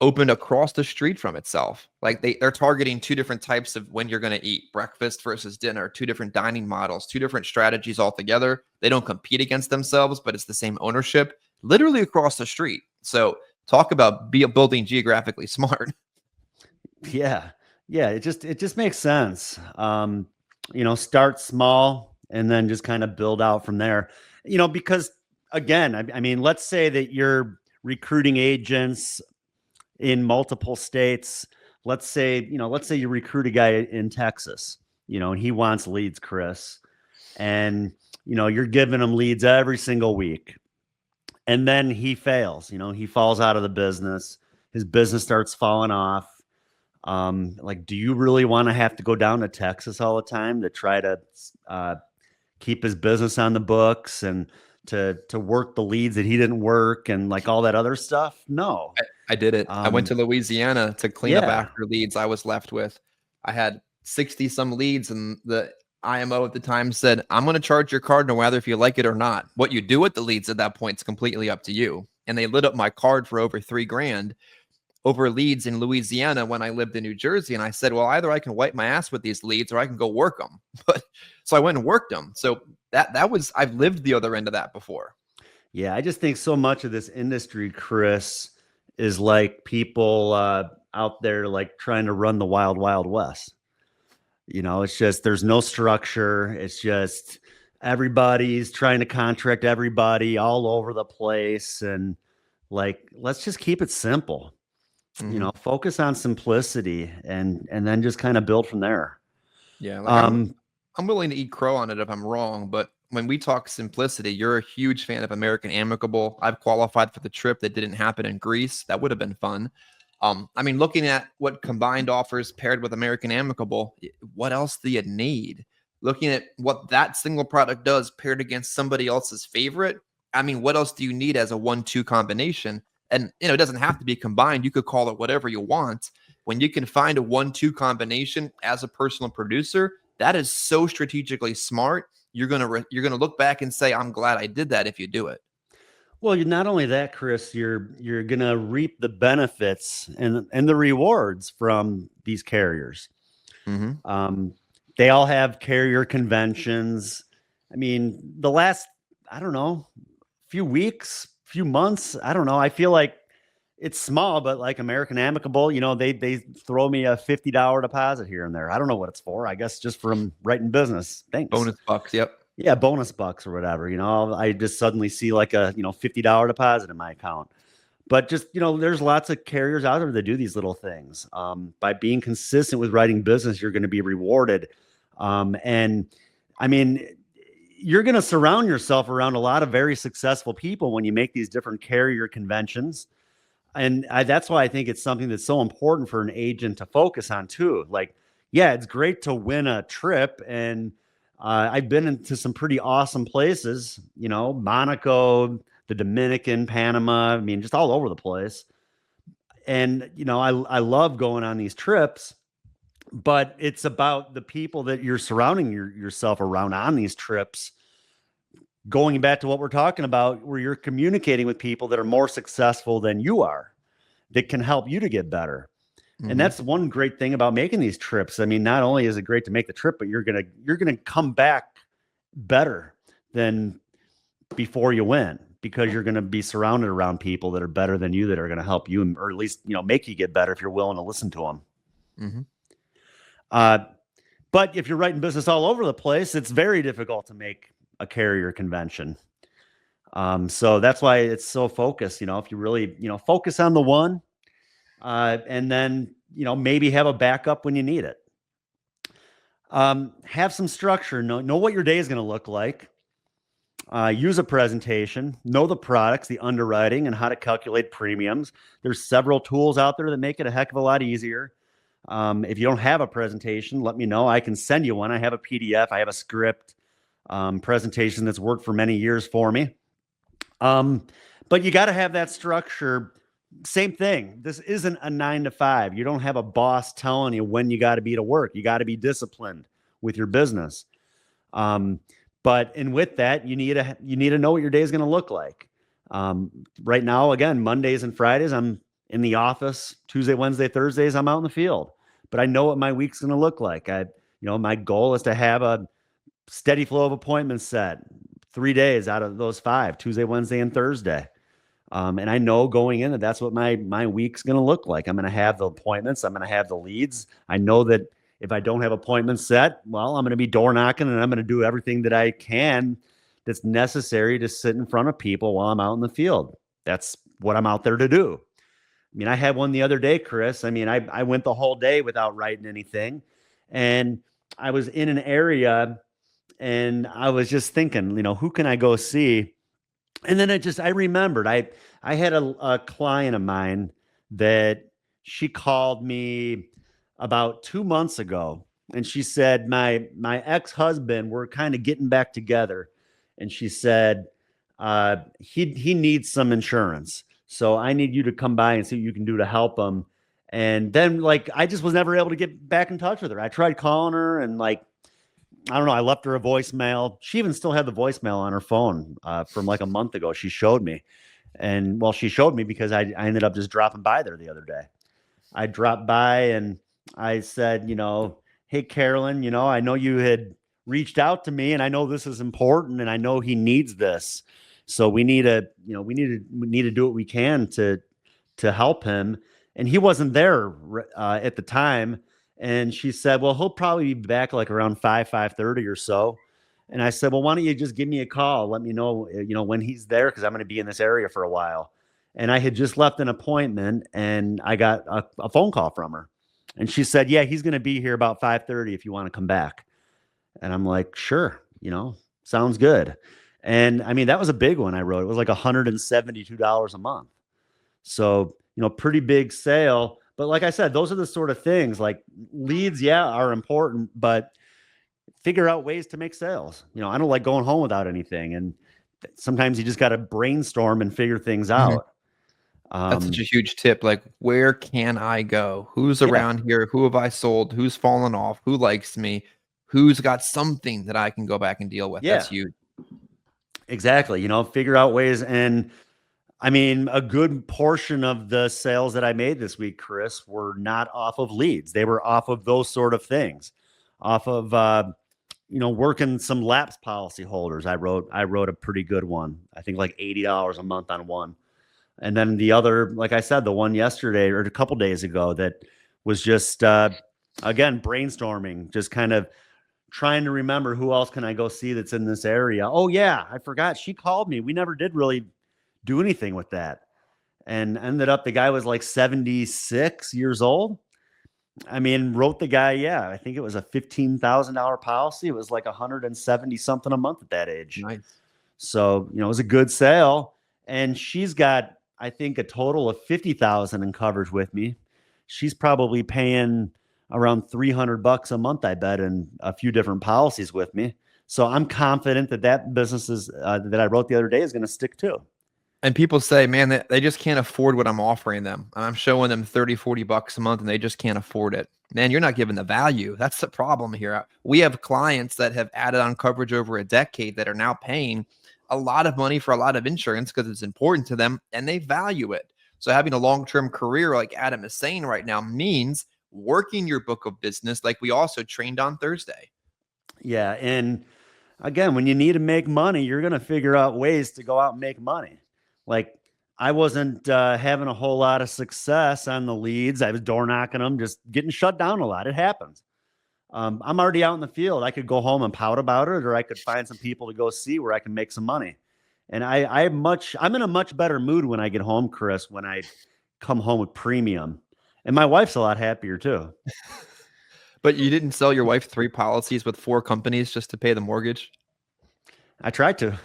opened across the street from itself. Like they're targeting two different types of when you're going to eat, breakfast versus dinner, two different dining models, two different strategies altogether. They don't compete against themselves, but it's the same ownership, literally across the street. So talk about building geographically smart. Yeah. It just makes sense. Start small and then just kind of build out from there, because again, I mean, let's say that you're recruiting agents in multiple states. Let's say you recruit a guy in Texas, and he wants leads, Chris, and, you're giving him leads every single week. And then he fails, he falls out of the business. His business starts falling off. Like, do you really want to have to go down to Texas all the time to try to keep his business on the books and to work the leads that he didn't work and like all that other stuff? No, I did it. I went to Louisiana to clean up after leads I was left with. I had 60 some leads and the IMO at the time said, I'm going to charge your card no matter if you like it or not. What you do with the leads at that point is completely up to you. And they lit up my card for over $3,000 over leads in Louisiana when I lived in New Jersey. And I said, well, either I can wipe my ass with these leads or I can go work them. But so I went and worked them. So I've lived the other end of that before. Yeah. I just think so much of this industry, Chris, is like people out there like trying to run the wild, wild west. It's just, there's no structure. It's just everybody's trying to contract everybody all over the place. And like, let's just keep it simple. Mm-hmm. Focus on simplicity and then just kind of build from there. Yeah. Like I'm willing to eat crow on it if I'm wrong, but when we talk simplicity, you're a huge fan of American Amicable. I've qualified for the trip that didn't happen in Greece. That would have been fun. I mean, looking at what combined offers paired with American Amicable, what else do you need? Looking at what that single product does paired against somebody else's favorite. I mean, what else do you need as a 1-2 combination? And, it doesn't have to be combined. You could call it whatever you want. When you can find a 1-2 combination as a personal producer, that is so strategically smart. You're going to look back and say, I'm glad I did that if you do it. Well, you're not only that, Chris, you're going to reap the benefits and the rewards from these carriers. Mm-hmm. They all have carrier conventions. I mean, the last, I don't know, few weeks, few months, I don't know. I feel like it's small, but like American Amicable, they throw me a $50 deposit here and there. I don't know what it's for. I guess just from writing business. Thanks. Bonus bucks. Yep. Yeah, bonus bucks or whatever. I just suddenly see like a $50 deposit in my account. But just there's lots of carriers out there that do these little things. By being consistent with writing business, you're going to be rewarded. And I mean, you're going to surround yourself around a lot of very successful people when you make these different carrier conventions. And that's why I think it's something that's so important for an agent to focus on too. Like, yeah, it's great to win a trip. And I've been into some pretty awesome places, you know, Monaco, the Dominican, Panama, I mean, just all over the place. And, you know, I love going on these trips, but it's about the people that you're surrounding yourself around on these trips. Going back to what we're talking about, where you're communicating with people that are more successful than you are, that can help you to get better. And that's one great thing about making these trips. I mean, not only is it great to make the trip, but you're gonna come back better than before you went, because you're gonna be surrounded around people that are better than you, that are gonna help you, or at least, you know, make you get better if you're willing to listen to them. But if you're writing business all over the place, it's very difficult to make a carrier convention. So that's why it's so focused. You know, if you really, you know, focus on the one, and then, you know, maybe have a backup when you need it. Have some structure. Know what your day is going to look like. Use a presentation. Know the products, the underwriting, and how to calculate premiums. There's several tools out there that make it a heck of a lot easier. If you don't have a presentation, let me know. I can send you one. I have a PDF. I have a script presentation that's worked for many years for me. But you got to have that structure. Same thing. This isn't a 9 to 5. You don't have a boss telling you when you got to be to work. You got to be disciplined with your business. But with that, you need to know what your day is going to look like. Right now, again, Mondays and Fridays, I'm in the office. Tuesday, Wednesday, Thursdays, I'm out in the field. But I know what my week's going to look like. My goal is to have a steady flow of appointments set 3 days out of those 5, Tuesday, Wednesday, and Thursday. And I know going in that's what my week's going to look like. I'm going to have the appointments. I'm going to have the leads. I know that if I don't have appointments set, well, I'm going to be door knocking, and I'm going to do everything that I can that's necessary to sit in front of people while I'm out in the field. That's what I'm out there to do. I mean, I had one the other day, Chris. I mean, I went the whole day without writing anything, and I was in an area, and I was just thinking, you know, who can I go see? And then I remembered I had a client of mine that she called me about 2 months ago, and she said, my ex-husband, we're kind of getting back together. And she said, he needs some insurance. So I need you to come by and see what you can do to help him. And then, like, I just was never able to get back in touch with her. I tried calling her, and, like, I don't know, I left her a voicemail. She even still had the voicemail on her phone from like a month ago. She showed me. And well, she showed me because I ended up just dropping by there the other day. I dropped by and I said, you know, hey, Carolyn, you know, I know you had reached out to me, and I know this is important, and I know he needs this. So we need to do what we can to help him. And he wasn't there at the time. And she said, well, he'll probably be back like around 5:30 or so. And I said, well, why don't you just give me a call? Let me know, you know, when he's there, because I'm going to be in this area for a while. And I had just left an appointment, and I got a phone call from her. And she said, yeah, he's going to be here about 5:30 if you want to come back. And I'm like, sure, you know, sounds good. And I mean, that was a big one I wrote. It was like $172 a month. So, you know, pretty big sale. But like I said, those are the sort of things, like leads, yeah, are important, but figure out ways to make sales. You know, I don't like going home without anything. And sometimes you just got to brainstorm and figure things out. That's such a huge tip. Like, where can I go? Who's around here? Who have I sold? Who's fallen off? Who likes me? Who's got something that I can go back and deal with? Yeah. That's huge. Exactly. You know, figure out ways. And I mean, a good portion of the sales that I made this week, Chris, were not off of leads. They were off of those sort of things, off of, you know, working some lapse policy holders. I wrote a pretty good one. I think like $80 a month on one. And then the other, like I said, the one yesterday or a couple days ago that was just, again, brainstorming, just kind of trying to remember who else can I go see that's in this area. Oh yeah, I forgot. She called me. We never did really do anything with that, and ended up the guy was like 76 years old, I mean, wrote the guy, yeah, I think it was a $15,000 policy. It was like 170 something a month at that age. Nice. So, it was a good sale. And she's got, I think, a total of 50,000 in coverage with me. She's probably paying around $300 a month, I bet, in a few different policies with me. So I'm confident that business is that I wrote the other day is going to stick too. And people say, man, they just can't afford what I'm offering them. And I'm showing them 30, $40 a month and they just can't afford it. Man, you're not giving the value. That's the problem here. We have clients that have added on coverage over a decade that are now paying a lot of money for a lot of insurance because it's important to them and they value it. So having a long-term career like Adam is saying right now means working your book of business like we also trained on Thursday. Yeah. And again, when you need to make money, you're going to figure out ways to go out and make money. Like I wasn't having a whole lot of success on the leads. I was door knocking them, just getting shut down a lot. It happens. I'm already out in the field. I could go home and pout about it, or I could find some people to go see where I can make some money. And I'm in a much better mood when I get home, Chris, when I come home with premium. And my wife's a lot happier too. But you didn't sell your wife 3 policies with 4 companies just to pay the mortgage? I tried to.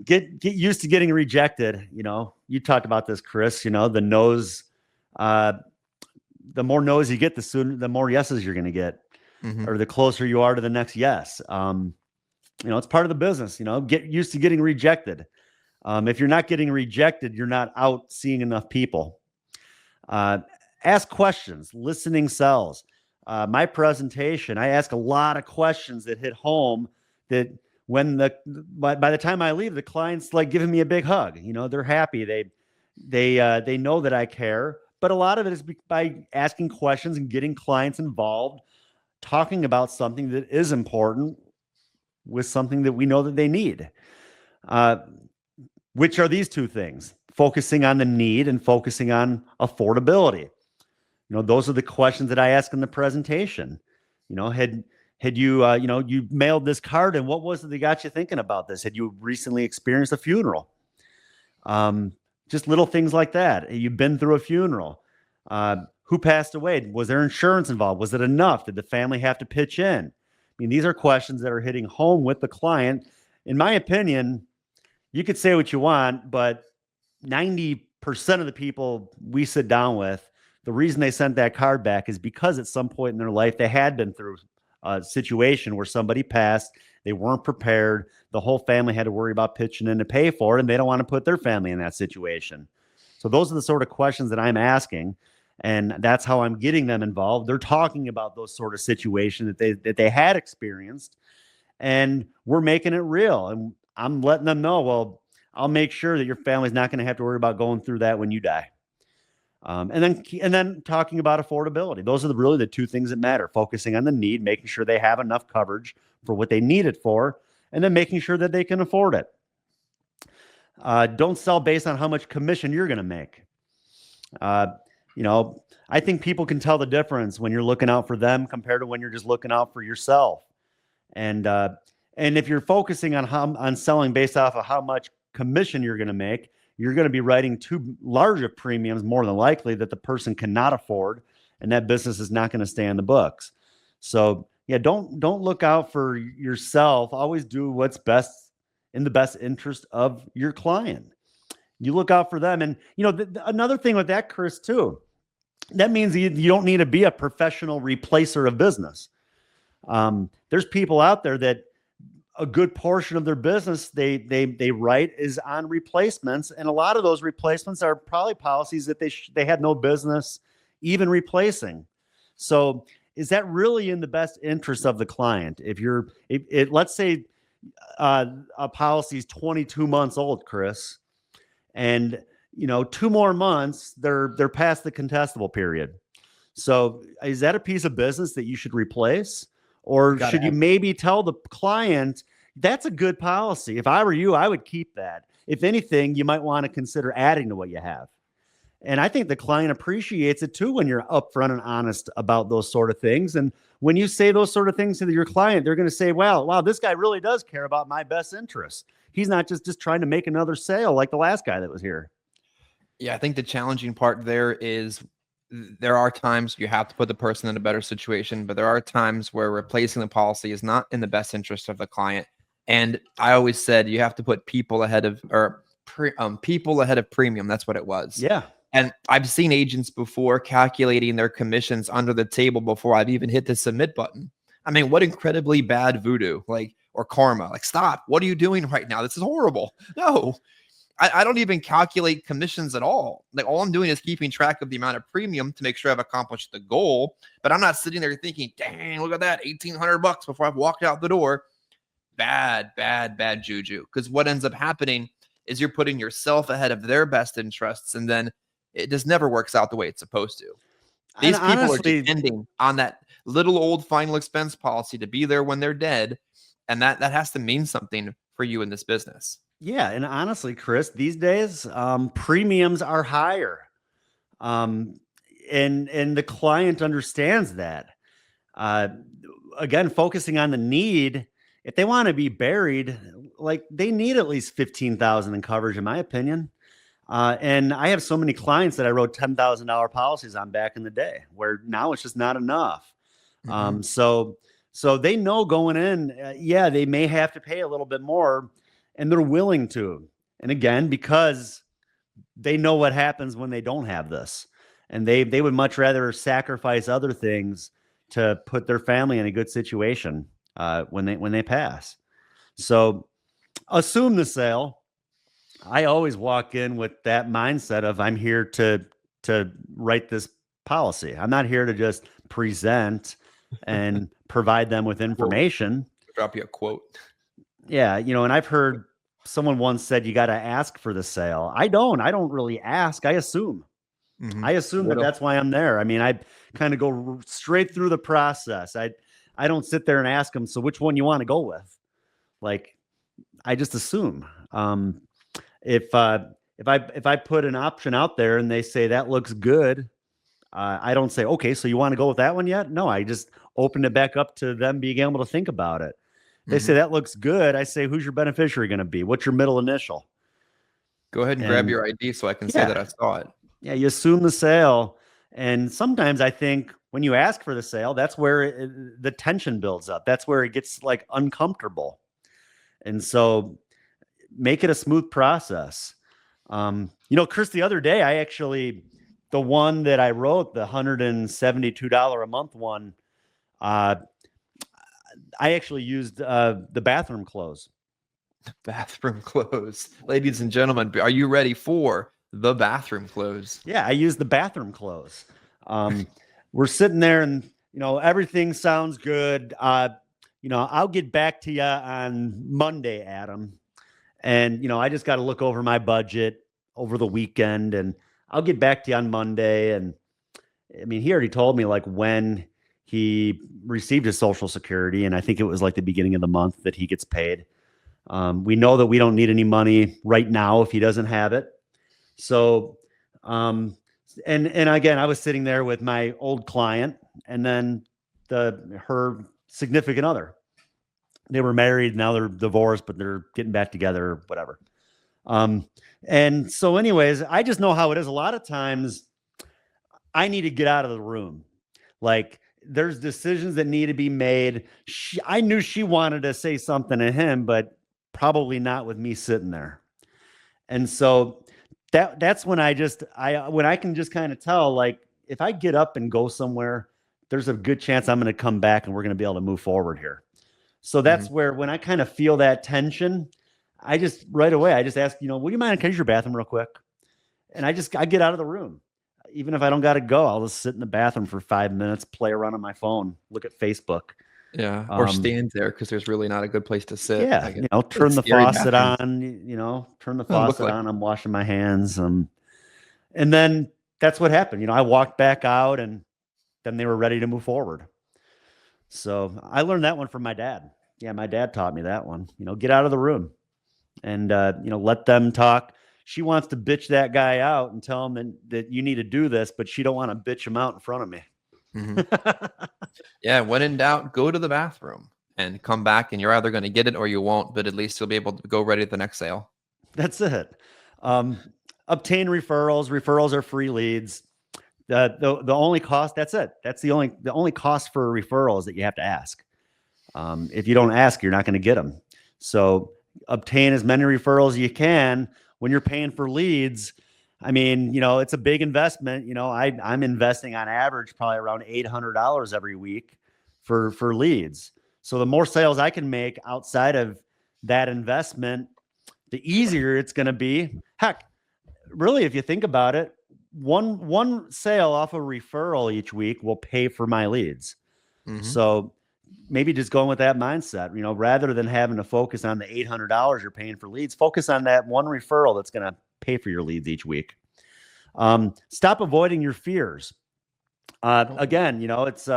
Get used to getting rejected. You talked about this, Chris. The no's. The more no's you get, the more yeses you're going to get, or the closer you are to the next yes. It's part of the business. Get used to getting rejected. If you're not getting rejected, you're not out seeing enough people. Ask questions. Listening sells. My presentation, I ask a lot of questions that hit home that by the time I leave, the client's like giving me a big hug. They're happy. They know that I care, but a lot of it is by asking questions and getting clients involved, talking about something that is important with something that we know that they need. Which are these 2 things: focusing on the need and focusing on affordability. Those are the questions that I ask in the presentation. Had you, you mailed this card, and what was it that got you thinking about this? Had you recently experienced a funeral? Just little things like that. You've been through a funeral. Who passed away? Was there insurance involved? Was it enough? Did the family have to pitch in? I mean, these are questions that are hitting home with the client. In my opinion, you could say what you want, but 90% of the people we sit down with, the reason they sent that card back is because at some point in their life, they had been through a situation where somebody passed, they weren't prepared, the whole family had to worry about pitching in to pay for it, and they don't want to put their family in that situation. So those are the sort of questions that I'm asking, and that's how I'm getting them involved. They're talking about those sort of situations that they had experienced, and we're making it real. And I'm letting them know, well, I'll make sure that your family's not going to have to worry about going through that when you die. And then talking about affordability. Those are really the 2 things that matter: focusing on the need, making sure they have enough coverage for what they need it for, and then making sure that they can afford it. Don't sell based on how much commission you're going to make. I think people can tell the difference when you're looking out for them compared to when you're just looking out for yourself. And if you're focusing on selling based off of how much commission you're going to make, you're going to be writing too large of premiums, more than likely, that the person cannot afford, and that business is not going to stay in the books. So yeah, don't look out for yourself. Always do what's best in the best interest of your client. You look out for them. And another thing with that, Chris, too, that means you don't need to be a professional replacer of business. There's people out there that a good portion of their business they write is on replacements, and a lot of those replacements are probably policies that they had no business even replacing. So is that really in the best interest of the client? If let's say a policy is 22 months old, Chris, and 2 more months they're past the contestable period. So is that a piece of business that you should replace? Or should you maybe tell the client, that's a good policy. If I were you, I would keep that. If anything, you might want to consider adding to what you have. And I think the client appreciates it too when you're upfront and honest about those sort of things. And when you say those sort of things to your client, they're going to say, wow, this guy really does care about my best interests. He's not just trying to make another sale like the last guy that was here. Yeah, I think the challenging part there is there are times you have to put the person in a better situation, but there are times where replacing the policy is not in the best interest of the client. And I always said you have to put people ahead of people ahead of premium. That's what it was. Yeah. And I've seen agents before calculating their commissions under the table before I've even hit the submit button. I mean, what incredibly bad voodoo, like, or karma. Like, stop. What are you doing right now? This is horrible. No, I don't even calculate commissions at all. Like, all I'm doing is keeping track of the amount of premium to make sure I've accomplished the goal. But I'm not sitting there thinking, dang, look at that, $1,800 before I've walked out the door. Bad, bad, bad juju. Because what ends up happening is you're putting yourself ahead of their best interests, and then it just never works out the way it's supposed to. And These people are honestly, depending on that little old final expense policy to be there when they're dead. And that has to mean something for you in this business. yeah, and honestly, Chris, these days premiums are higher, um, and the client understands that. Uh, Again, focusing on the need. If they want to be buried, like they need at least 15,000 in coverage, in my opinion. And I have so many clients that I wrote $10,000 policies on back in the day, where now it's just not enough. Mhm. So they know going in, yeah, they may have to pay a little bit more, and they're willing to. And again, because they know what happens when they don't have this, and they would much rather sacrifice other things to put their family in a good situation when they pass. So assume the sale. I always walk in with that mindset of I'm here to write this policy. I'm not here to just present and provide them with information. Drop you a quote. Yeah, and I've heard someone once said you got to ask for the sale. I don't really ask. I assume. I assume that that's why I'm there. I mean, I kind of go straight through the process. I don't sit there and ask them, so which one you want to go with? Like, I just assume. If I put an option out there and they say that looks good, I don't say, okay, so you want to go with that one yet? No, I just open it back up to them being able to think about it. They say that looks good. I say, who's your beneficiary going to be? What's your middle initial? Go ahead and grab your ID so I can say that I saw it. Yeah, you assume the sale. And sometimes I think when you ask for the sale, that's where the tension builds up. That's where it gets like uncomfortable. And so make it a smooth process. Chris, the other day, the one that I wrote, the $172 a month one, I actually used the bathroom clothes. Bathroom clothes. Ladies and gentlemen, are you ready for the bathroom clothes? Yeah, I used the bathroom clothes. We're sitting there and, everything sounds good. I'll get back to you on Monday, Adam. And, I just got to look over my budget over the weekend, and I'll get back to you on Monday. And I mean, he already told me like when he received his Social Security, and I think it was like the beginning of the month that he gets paid. We know that we don't need any money right now if he doesn't have it. So, and again, I was sitting there with my old client and then her significant other. They were married, now they're divorced, but they're getting back together or whatever. And so anyways, I just know how it is. A lot of times I need to get out of the room. Like there's decisions that need to be made. I knew she wanted to say something to him, but probably not with me sitting there. And so that's when when I can just kind of tell, like, if I get up and go somewhere, there's a good chance I'm going to come back and we're going to be able to move forward here. So that's where, when I kind of feel that tension, I just right away, I just ask, would you mind, can I use your bathroom real quick? And I get out of the room. Even if I don't got to go, I'll just sit in the bathroom for 5 minutes, play around on my phone, look at Facebook. Yeah. Or stand there because there's really not a good place to sit. Yeah. Turn the faucet on, turn the faucet on. I'm washing my hands. And then that's what happened. I walked back out and then they were ready to move forward. So I learned that one from my dad. Yeah. My dad taught me that one, get out of the room and, let them talk. She wants to bitch that guy out and tell him that you need to do this, but she don't want to bitch him out in front of me. Yeah. When in doubt, go to the bathroom and come back, and you're either going to get it or you won't, but at least you'll be able to go ready at the next sale. That's it. obtain referrals. Referrals are free leads. The only cost, that's it. That's the only cost for a referral is that you have to ask. If you don't ask, you're not going to get them. So obtain as many referrals as you can. When you're paying for leads, I mean, it's a big investment. I'm investing on average probably around $800 every week for leads. So the more sales I can make outside of that investment, the easier it's going to be. Heck, really, if you think about it, one sale off a referral each week will pay for my leads. Mm-hmm. So maybe just going with that mindset, rather than having to focus on the $800 you're paying for leads, focus on that one referral that's going to pay for your leads each week. Stop avoiding your fears. Again, it's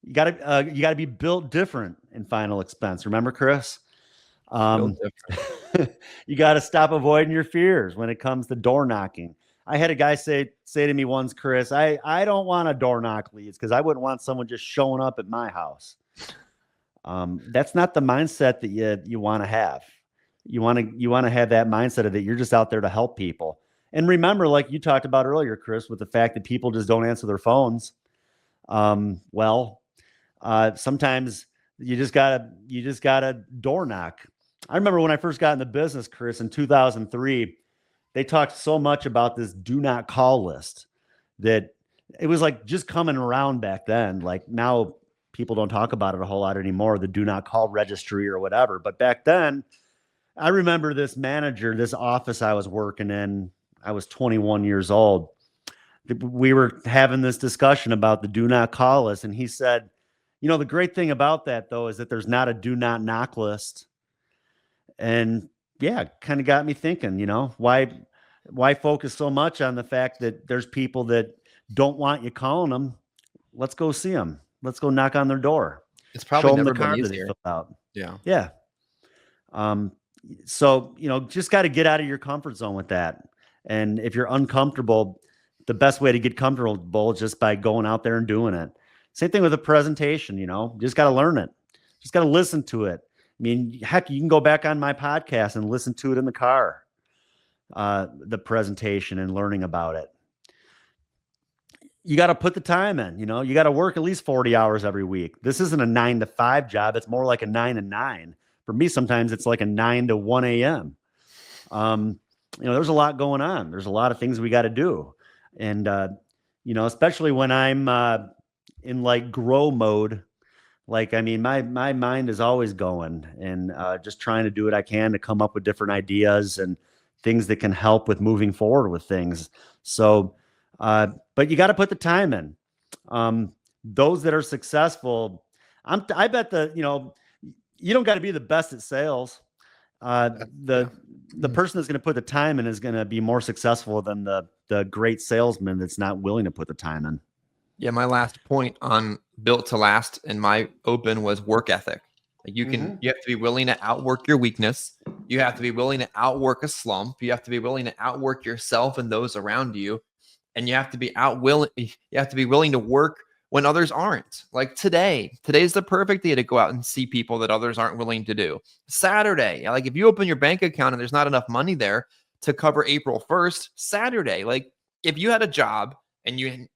you got to be built different in final expense. Remember, Chris? You got to stop avoiding your fears when it comes to door knocking. I had a guy say to me once, Chris, I don't want to door knock leads because I wouldn't want someone just showing up at my house. That's not the mindset that you want to have. You want to have that mindset of that you're just out there to help people. And remember, like you talked about earlier, Chris, with the fact that people just don't answer their phones. Sometimes you just gotta door knock. I remember when I first got in the business, Chris, in 2003, they talked so much about this do not call list that it was like just coming around back then. Like now people don't talk about it a whole lot anymore, the do not call registry or whatever. But back then, I remember this manager, this office I was working in, I was 21 years old. We were having this discussion about the do not call list. And he said, the great thing about that though, is that there's not a do not knock list. And yeah, kind of got me thinking, why focus so much on the fact that there's people that don't want you calling them? Let's go see them. Let's go knock on their door. It's probably never been easier. Yeah. Yeah. So, just got to get out of your comfort zone with that. And if you're uncomfortable, the best way to get comfortable is just by going out there and doing it. Same thing with a presentation, just got to learn it. Just got to listen to it. I mean, heck, you can go back on my podcast and listen to it in the car, the presentation and learning about it. You got to put the time in, you got to work at least 40 hours every week. This isn't a 9 to 5 job. It's more like a 9 to 9. For me, sometimes it's like a 9 to 1 a.m. There's a lot going on. There's a lot of things we got to do. And, especially when I'm in like grow mode, my mind is always going and just trying to do what I can to come up with different ideas and things that can help with moving forward with things. So, but you got to put the time in. Those that are successful, I bet you don't got to be the best at sales. The person that's going to put the time in is going to be more successful than the great salesman that's not willing to put the time in. Yeah, my last point on built to last in my open was work ethic. You have to be willing to outwork your weakness. You have to be willing to outwork a slump. You have to be willing to outwork yourself and those around you. And you have to be willing to work when others aren't. Like today's the perfect day to go out and see people that others aren't willing to do. Saturday, like if you open your bank account and there's not enough money there to cover April 1st, Saturday, like if you had a job and you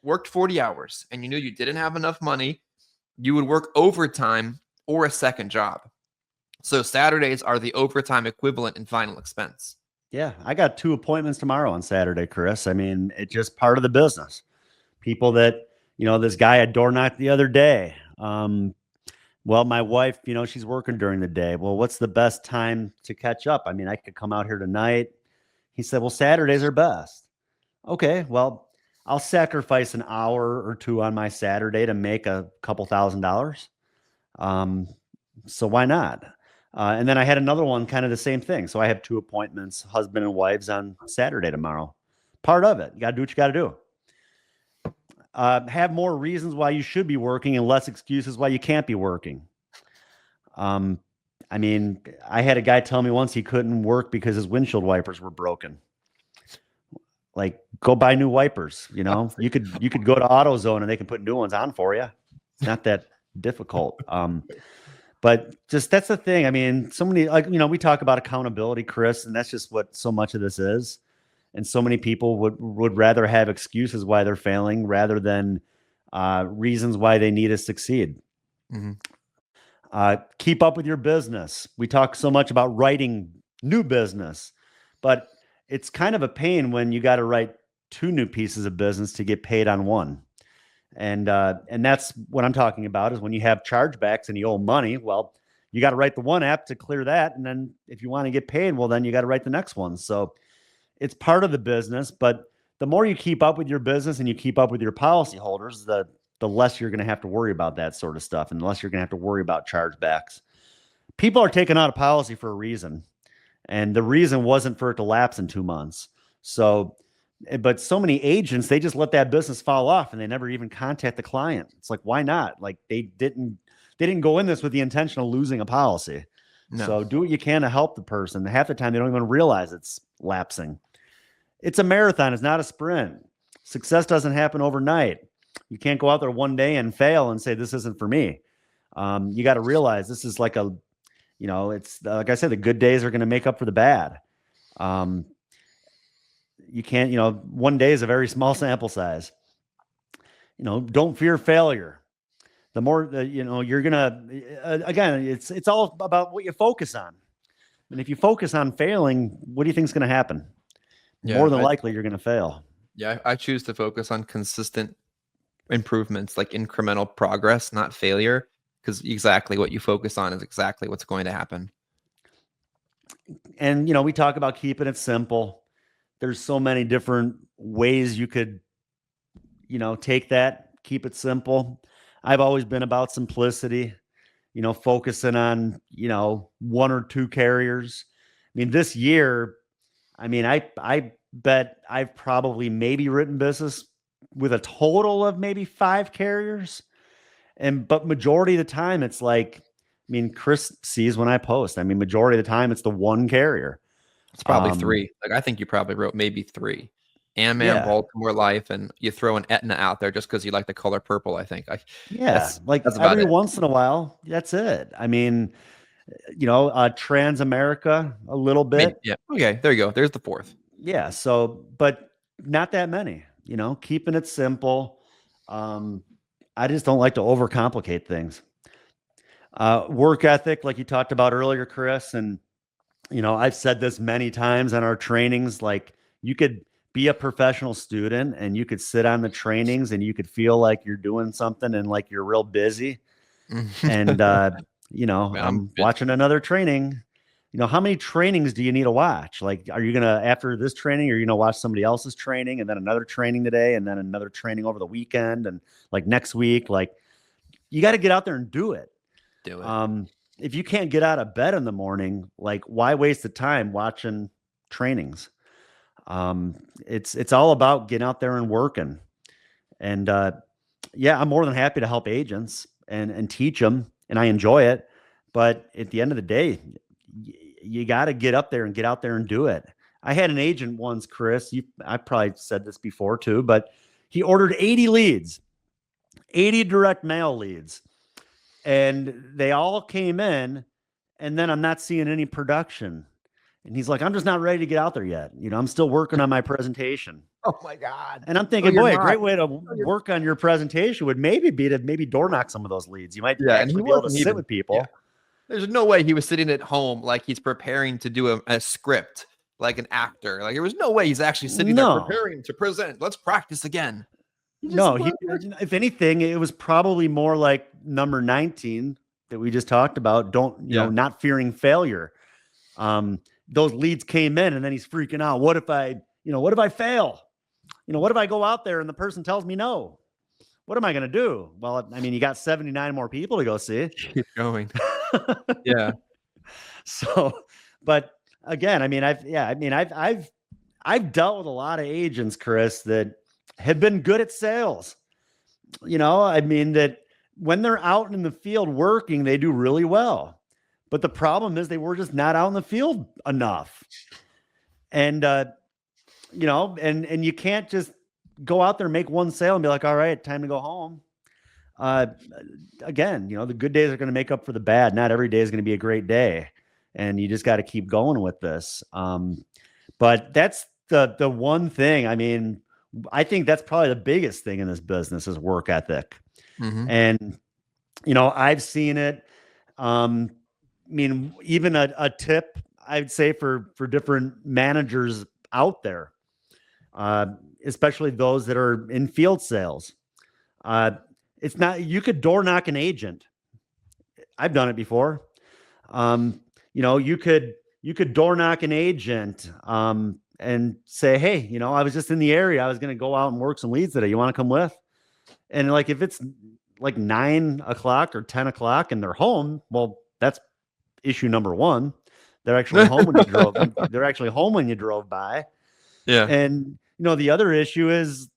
worked 40 hours and you knew you didn't have enough money, you would work overtime or a second job. So Saturdays are the overtime equivalent in final expense. Yeah, I got 2 appointments tomorrow on Saturday, Chris. I mean, it's just part of the business. People that, this guy I door knocked the other day. Well, my wife, she's working during the day. Well, what's the best time to catch up? I mean, I could come out here tonight. He said, well, Saturdays are best. Okay, well, I'll sacrifice an hour or 2 on my Saturday to make a couple $1,000. So why not? And then I had another one, kind of the same thing. So I have 2 appointments, husband and wives, on Saturday tomorrow. Part of it. You got to do what you got to do. Have more reasons why you should be working and less excuses why you can't be working. I mean, I had a guy tell me once he couldn't work because his windshield wipers were broken. Like, go buy new wipers. You could go to AutoZone and they can put new ones on for you. It's not that difficult. But just that's the thing. I mean, so many, we talk about accountability, Chris, and that's just what so much of this is. And so many people would rather have excuses why they're failing rather than reasons why they need to succeed. Keep up with your business. We talk so much about writing new business, but it's kind of a pain when you got to write 2 new pieces of business to get paid on one. And that's what I'm talking about, is when you have chargebacks and you owe money. Well, you got to write the one app to clear that. And then if you want to get paid, well, then you got to write the next one. So it's part of the business, but the more you keep up with your business and you keep up with your policyholders, the less you're going to have to worry about that sort of stuff, and the less you're going to have to worry about chargebacks. People are taking out a policy for a reason, and the reason wasn't for it to lapse in 2 months. So, but so many agents, they just let that business fall off and they never even contact the client. It's like, why not? Like they didn't go in this with the intention of losing a policy. No. So do what you can to help the person. Half the time they don't even realize it's lapsing. It's a marathon. It's not a sprint. Success doesn't happen overnight. You can't go out there one day and fail and say, this isn't for me. You got to realize this is like it's like I said, the good days are going to make up for the bad. You can't, one day is a very small sample size. Don't fear failure. The more that, you're going to, again, it's all about what you focus on. And if you focus on failing, what do you think is going to happen? Yeah, more than likely you're going to fail. Yeah. I choose to focus on consistent improvements, like incremental progress, not failure, because exactly what you focus on is exactly what's going to happen. And, we talk about keeping it simple. There's so many different ways you could, take that, keep it simple. I've always been about simplicity, focusing on, 1 or 2 carriers. I mean, this year, I bet I've probably maybe written business with a total of maybe 5 carriers. But majority of the time it's like, Chris sees when I post, majority of the time it's the 1 carrier. It's probably 3. Like, I think you probably wrote maybe 3. Baltimore Life, and you throw an Aetna out there just because you like the color purple, I think. That's every once in a while. That's it. Transamerica a little bit. Yeah. Okay. There you go. There's the 4th. Yeah. So, but not that many, keeping it simple. I just don't like to overcomplicate things. Work ethic, like you talked about earlier, Chris. And, I've said this many times on our trainings, like you could be a professional student and you could sit on the trainings and you could feel like you're doing something and like you're real busy. And, I'm watching another training. How many trainings do you need to watch? Like, are you going to, after this training, are you going to watch somebody else's training and then another training today and then another training over the weekend and like next week? Like, you got to get out there and do it. If you can't get out of bed in the morning, like, why waste the time watching trainings? It's all about getting out there and working. And, I'm more than happy to help agents and teach them, and I enjoy it. But at the end of the day, you got to get up there and get out there and do it. I had an agent once, Chris, I probably said this before too, but he ordered 80 leads, 80 direct mail leads, and they all came in, and then I'm not seeing any production. And he's like, I'm just not ready to get out there yet. I'm still working on my presentation. Oh my God. And I'm thinking, a great way to work on your presentation would maybe be to door knock some of those leads. You might actually be able to sit with people. Yeah. There's no way he was sitting at home like he's preparing to do a script, like an actor. Like, there was no way he's actually sitting there preparing to present. Let's practice again. No, if anything, it was probably more like number 19 that we just talked about. Not fearing failure. Those leads came in and then he's freaking out. What if I fail? What if I go out there and the person tells me no? What am I going to do? Well, you got 79 more people to go see. Keep going. Yeah. So, but again, I've dealt with a lot of agents, Chris, that have been good at sales. That when they're out in the field working, they do really well. But the problem is they were just not out in the field enough. And, and you can't just go out there and make one sale and be like, all right, time to go home. Again, the good days are going to make up for the bad. Not every day is going to be a great day. And you just got to keep going with this. But that's the one thing, I mean, I think that's probably the biggest thing in this business is work ethic. Mm-hmm. And, I've seen it. I mean, even a tip I'd say for different managers out there, especially those that are in field sales. It's not, you could door knock an agent. I've done it before. You could door knock an agent, and say, hey, I was just in the area. I was going to go out and work some leads today. You want to come with? And like, if it's like 9 o'clock or 10 o'clock and they're home, well, that's issue number one. They're actually home when you drove. They're actually home when you drove by. Yeah. And, the other issue is,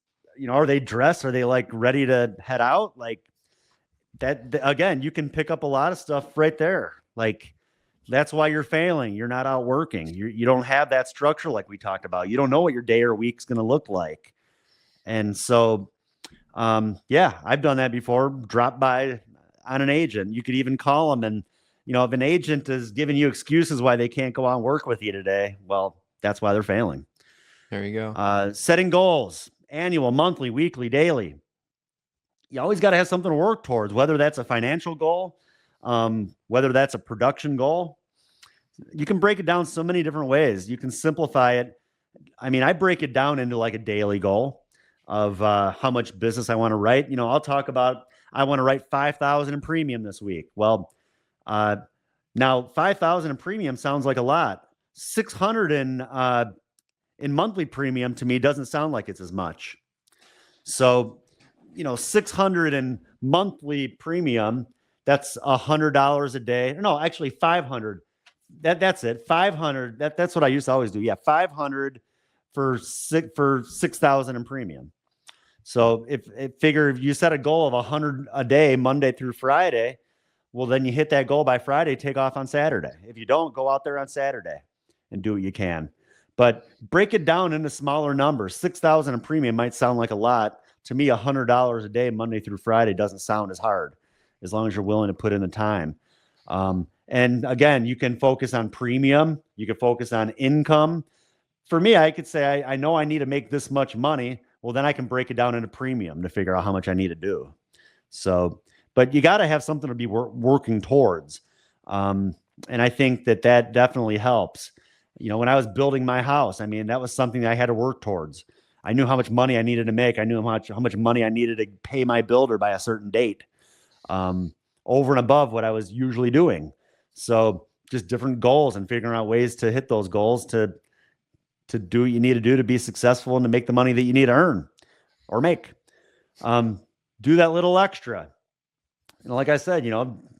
are they dressed? Are they like ready to head out? Like that, again, you can pick up a lot of stuff right there. Like, that's why you're failing. You're not out working. You don't have that structure like we talked about. You don't know what your day or week's going to look like. And so, I've done that before. Drop by on an agent. You could even call them. And, if an agent is giving you excuses why they can't go out and work with you today, well, that's why they're failing. There you go. Setting goals, annual, monthly, weekly, daily. You always got to have something to work towards, whether that's a financial goal, whether that's a production goal. You can break it down so many different ways. You can simplify it. I mean, I break it down into like a daily goal of how much business I want to write. I'll talk about, I want to write 5,000 in premium this week. Well, now 5,000 in premium sounds like a lot. 600 in monthly premium to me doesn't sound like it's as much. So, 600 in monthly premium, that's $100 a day. No, actually 500. That's it. 500. That's what I used to always do. Yeah. 500 for 6,000 in premium. So if you set a goal of 100 a day, Monday through Friday, well, then you hit that goal by Friday, take off on Saturday. If you don't, go out there on Saturday and do what you can. But break it down into smaller numbers. 6,000 in premium might sound like a lot. To me, $100 a day, Monday through Friday, doesn't sound as hard as long as you're willing to put in the time. And again, you can focus on premium. You can focus on income. For me, I could say, I know I need to make this much money. Well, then I can break it down into premium to figure out how much I need to do. So, but you got to have something to be working towards. And I think that definitely helps. When I was building my house, I mean, that was something that I had to work towards. I knew how much money I needed to make. I knew how much money I needed to pay my builder by a certain date, over and above what I was usually doing. So just different goals and figuring out ways to hit those goals to do what you need to do to be successful and to make the money that you need to earn or make. Do that little extra. Like I said,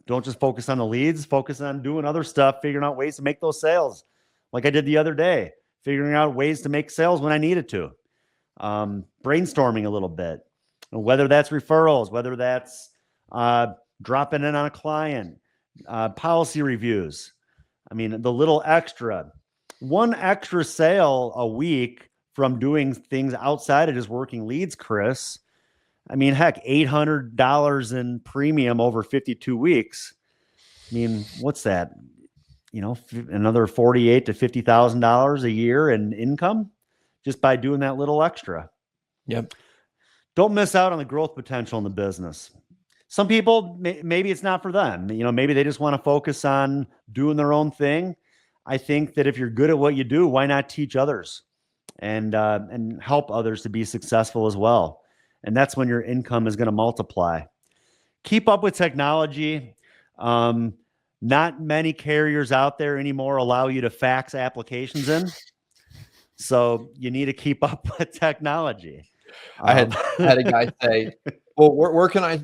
don't just focus on the leads, focus on doing other stuff, figuring out ways to make those sales. Like I did the other day, figuring out ways to make sales when I needed to. Brainstorming a little bit, whether that's referrals, whether that's dropping in on a client, policy reviews. I mean, the little extra, one extra sale a week from doing things outside of just working leads, Chris. I mean, heck, $800 in premium over 52 weeks. I mean, what's that? Another $48,000 to $50,000 a year in income just by doing that little extra. Yep. Don't miss out on the growth potential in the business. Some people, maybe it's not for them. Maybe they just want to focus on doing their own thing. I think that if you're good at what you do, why not teach others and help others to be successful as well? And that's when your income is going to multiply. Keep up with technology. Not many carriers out there anymore allow you to fax applications in. So you need to keep up with technology. I had a guy say, well, where can I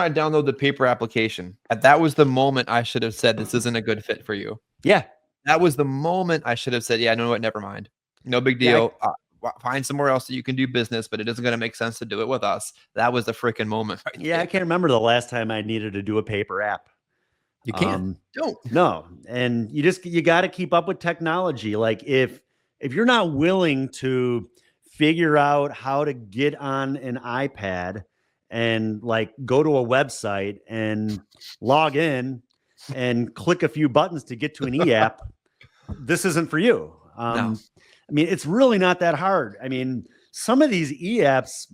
download the paper application? And that was the moment I should have said, this isn't a good fit for you. Yeah. That was the moment I should have said, yeah, no, what? Never mind. No big deal. Find somewhere else that you can do business, but it isn't going to make sense to do it with us. That was the freaking moment. Right there. I can't remember the last time I needed to do a paper app. You can't. Don't. No. And you got to keep up with technology. Like if you're not willing to figure out how to get on an iPad and like go to a website and log in and click a few buttons to get to an e-app, this isn't for you. No. I mean, it's really not that hard. I mean, some of these e-apps,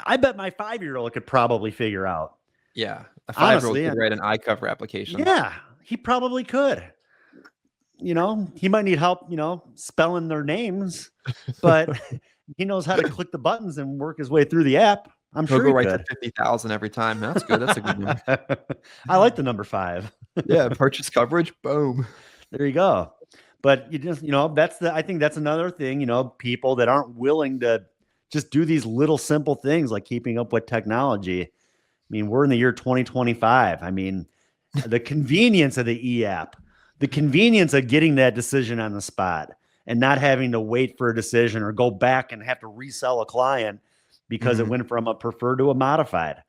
I bet my 5-year-old could probably figure out. Yeah. A 5-year-old Honestly, could write an iCover application. yeah, he probably could. He might need help, spelling their names, but he knows how to click the buttons and work his way through the app. I'm He'll sure go he right to could. 50,000 every time. That's good. That's a good number. I like the number 5. Yeah. Purchase coverage. Boom. There you go. But you just, I think that's another thing, people that aren't willing to just do these little simple things like keeping up with technology. I mean, we're in the year 2025. I mean, the convenience of the e-app, the convenience of getting that decision on the spot and not having to wait for a decision or go back and have to resell a client because it went from a preferred to a modified.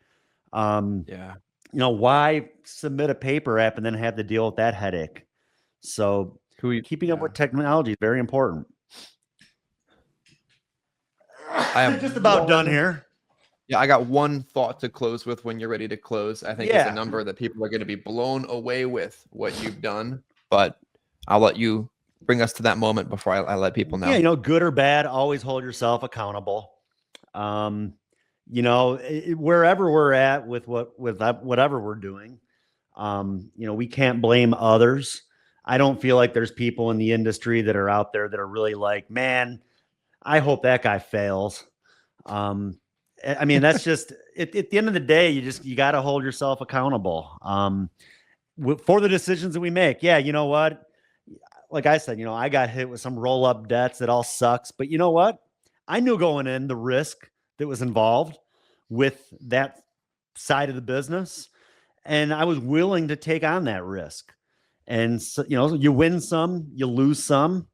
Yeah. Why submit a paper app and then have to deal with that headache? So keeping up with technology is very important. I am just about done here. Yeah, I got one thought to close with when you're ready to close. I think it's a number that people are going to be blown away with what you've done, but I'll let you bring us to that moment before I let people know. Yeah, good or bad, always hold yourself accountable. Wherever we're at with whatever we're doing, we can't blame others. I don't feel like there's people in the industry that are out there that are really like, man, I hope that guy fails. I mean, that's just at the end of the day, you got to hold yourself accountable for the decisions that we make. Yeah, you know what? Like I said, I got hit with some roll up debts that all sucks. But you know what? I knew going in the risk that was involved with that side of the business, and I was willing to take on that risk. And so, you win some, you lose some.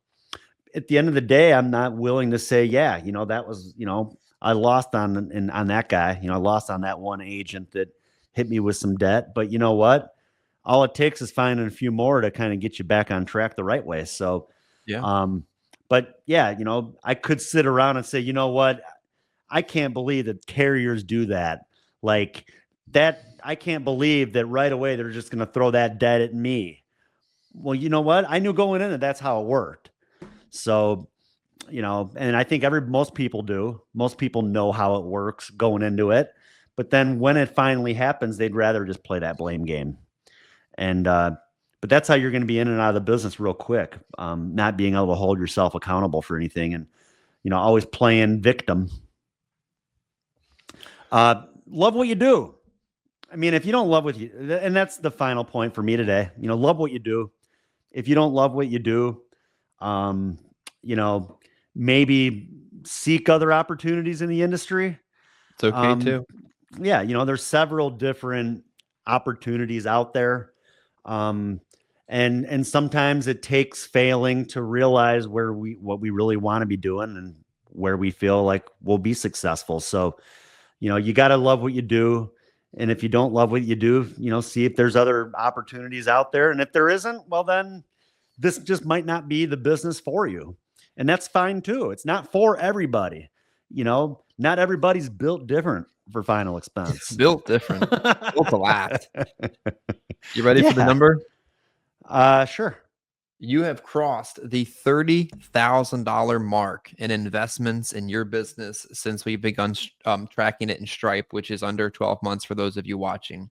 At the end of the day, I'm not willing to say, yeah, that was, I lost on that guy. I lost on that one agent that hit me with some debt. But you know what? All it takes is finding a few more to kind of get you back on track the right way. So, but yeah, I could sit around and say, you know what? I can't believe that carriers do that. Like that, I can't believe that right away they're just going to throw that debt at me. Well, you know what? I knew going in that that's how it worked. So, and I think most people do. Most people know how it works going into it. But then when it finally happens, they'd rather just play that blame game. And, but that's how you're going to be in and out of the business real quick. Not being able to hold yourself accountable for anything and, always playing victim. Love what you do. I mean, if you don't love what you, and that's the final point for me today, love what you do. If you don't love what you do, maybe seek other opportunities in the industry. It's okay too. Yeah. There's several different opportunities out there. And sometimes it takes failing to realize what we really want to be doing and where we feel like we'll be successful. So, you got to love what you do. And if you don't love what you do, see if there's other opportunities out there. And if there isn't, well, then this just might not be the business for you. And that's fine too. It's not for everybody. Not everybody's built different for final expense. Built different. Built to last. You ready for the number? Sure. You have crossed the $30,000 mark in investments in your business since we've begun tracking it in Stripe, which is under 12 months for those of you watching.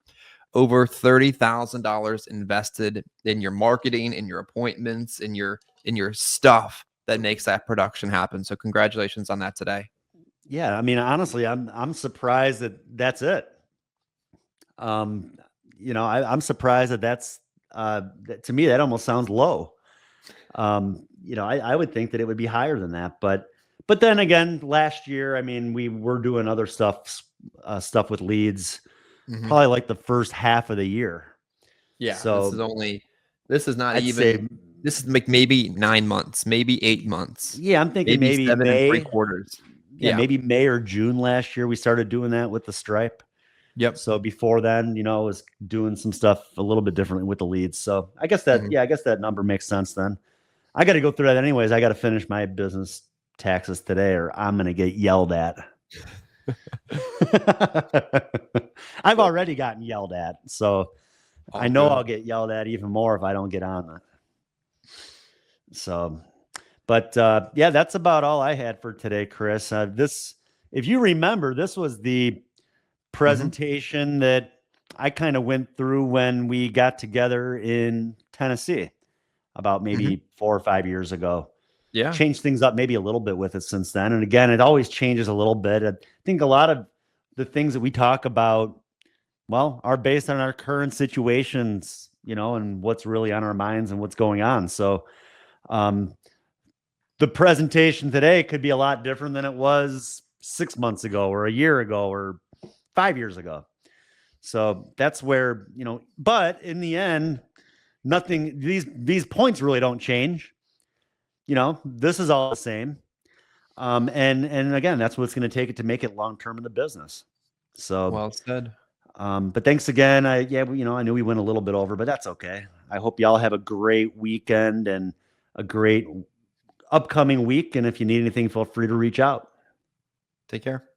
Over $30,000 invested in your marketing, in your appointments, in your stuff that makes that production happen. So congratulations on that today. Yeah, I mean, honestly, I'm surprised that that's it. I'm surprised that's to me that almost sounds low. I would think that it would be higher than that, but then again, last year, I mean, we were doing other stuff with leads, probably like the first half of the year. Yeah. So this is like maybe 9 months, maybe 8 months. Yeah. I'm thinking maybe 7 May, and 3/4. Yeah. Maybe May or June last year, we started doing that with the Stripe. Yep. So before then, I was doing some stuff a little bit differently with the leads. So I guess that number makes sense then. I got to go through that anyways. I got to finish my business taxes today or I'm going to get yelled at. I've already gotten yelled at. So I know I'll get yelled at even more if I don't get on that. So, But yeah, that's about all I had for today, Chris. If you remember, this was the presentation that I kind of went through when we got together in Tennessee about maybe 4 or 5 years ago. Yeah. Changed things up maybe a little bit with it since then. And again, it always changes a little bit. I think a lot of the things that we talk about, well, are based on our current situations, and what's really on our minds and what's going on. So the presentation today could be a lot different than it was 6 months ago or a year ago or 5 years ago. So that's where, but in the end, these points really don't change. This is all the same. And again, that's what's going to take it to make it long-term in the business. So well said. But thanks again. I knew we went a little bit over, but that's okay. I hope y'all have a great weekend and a great upcoming week. And if you need anything, feel free to reach out. Take care.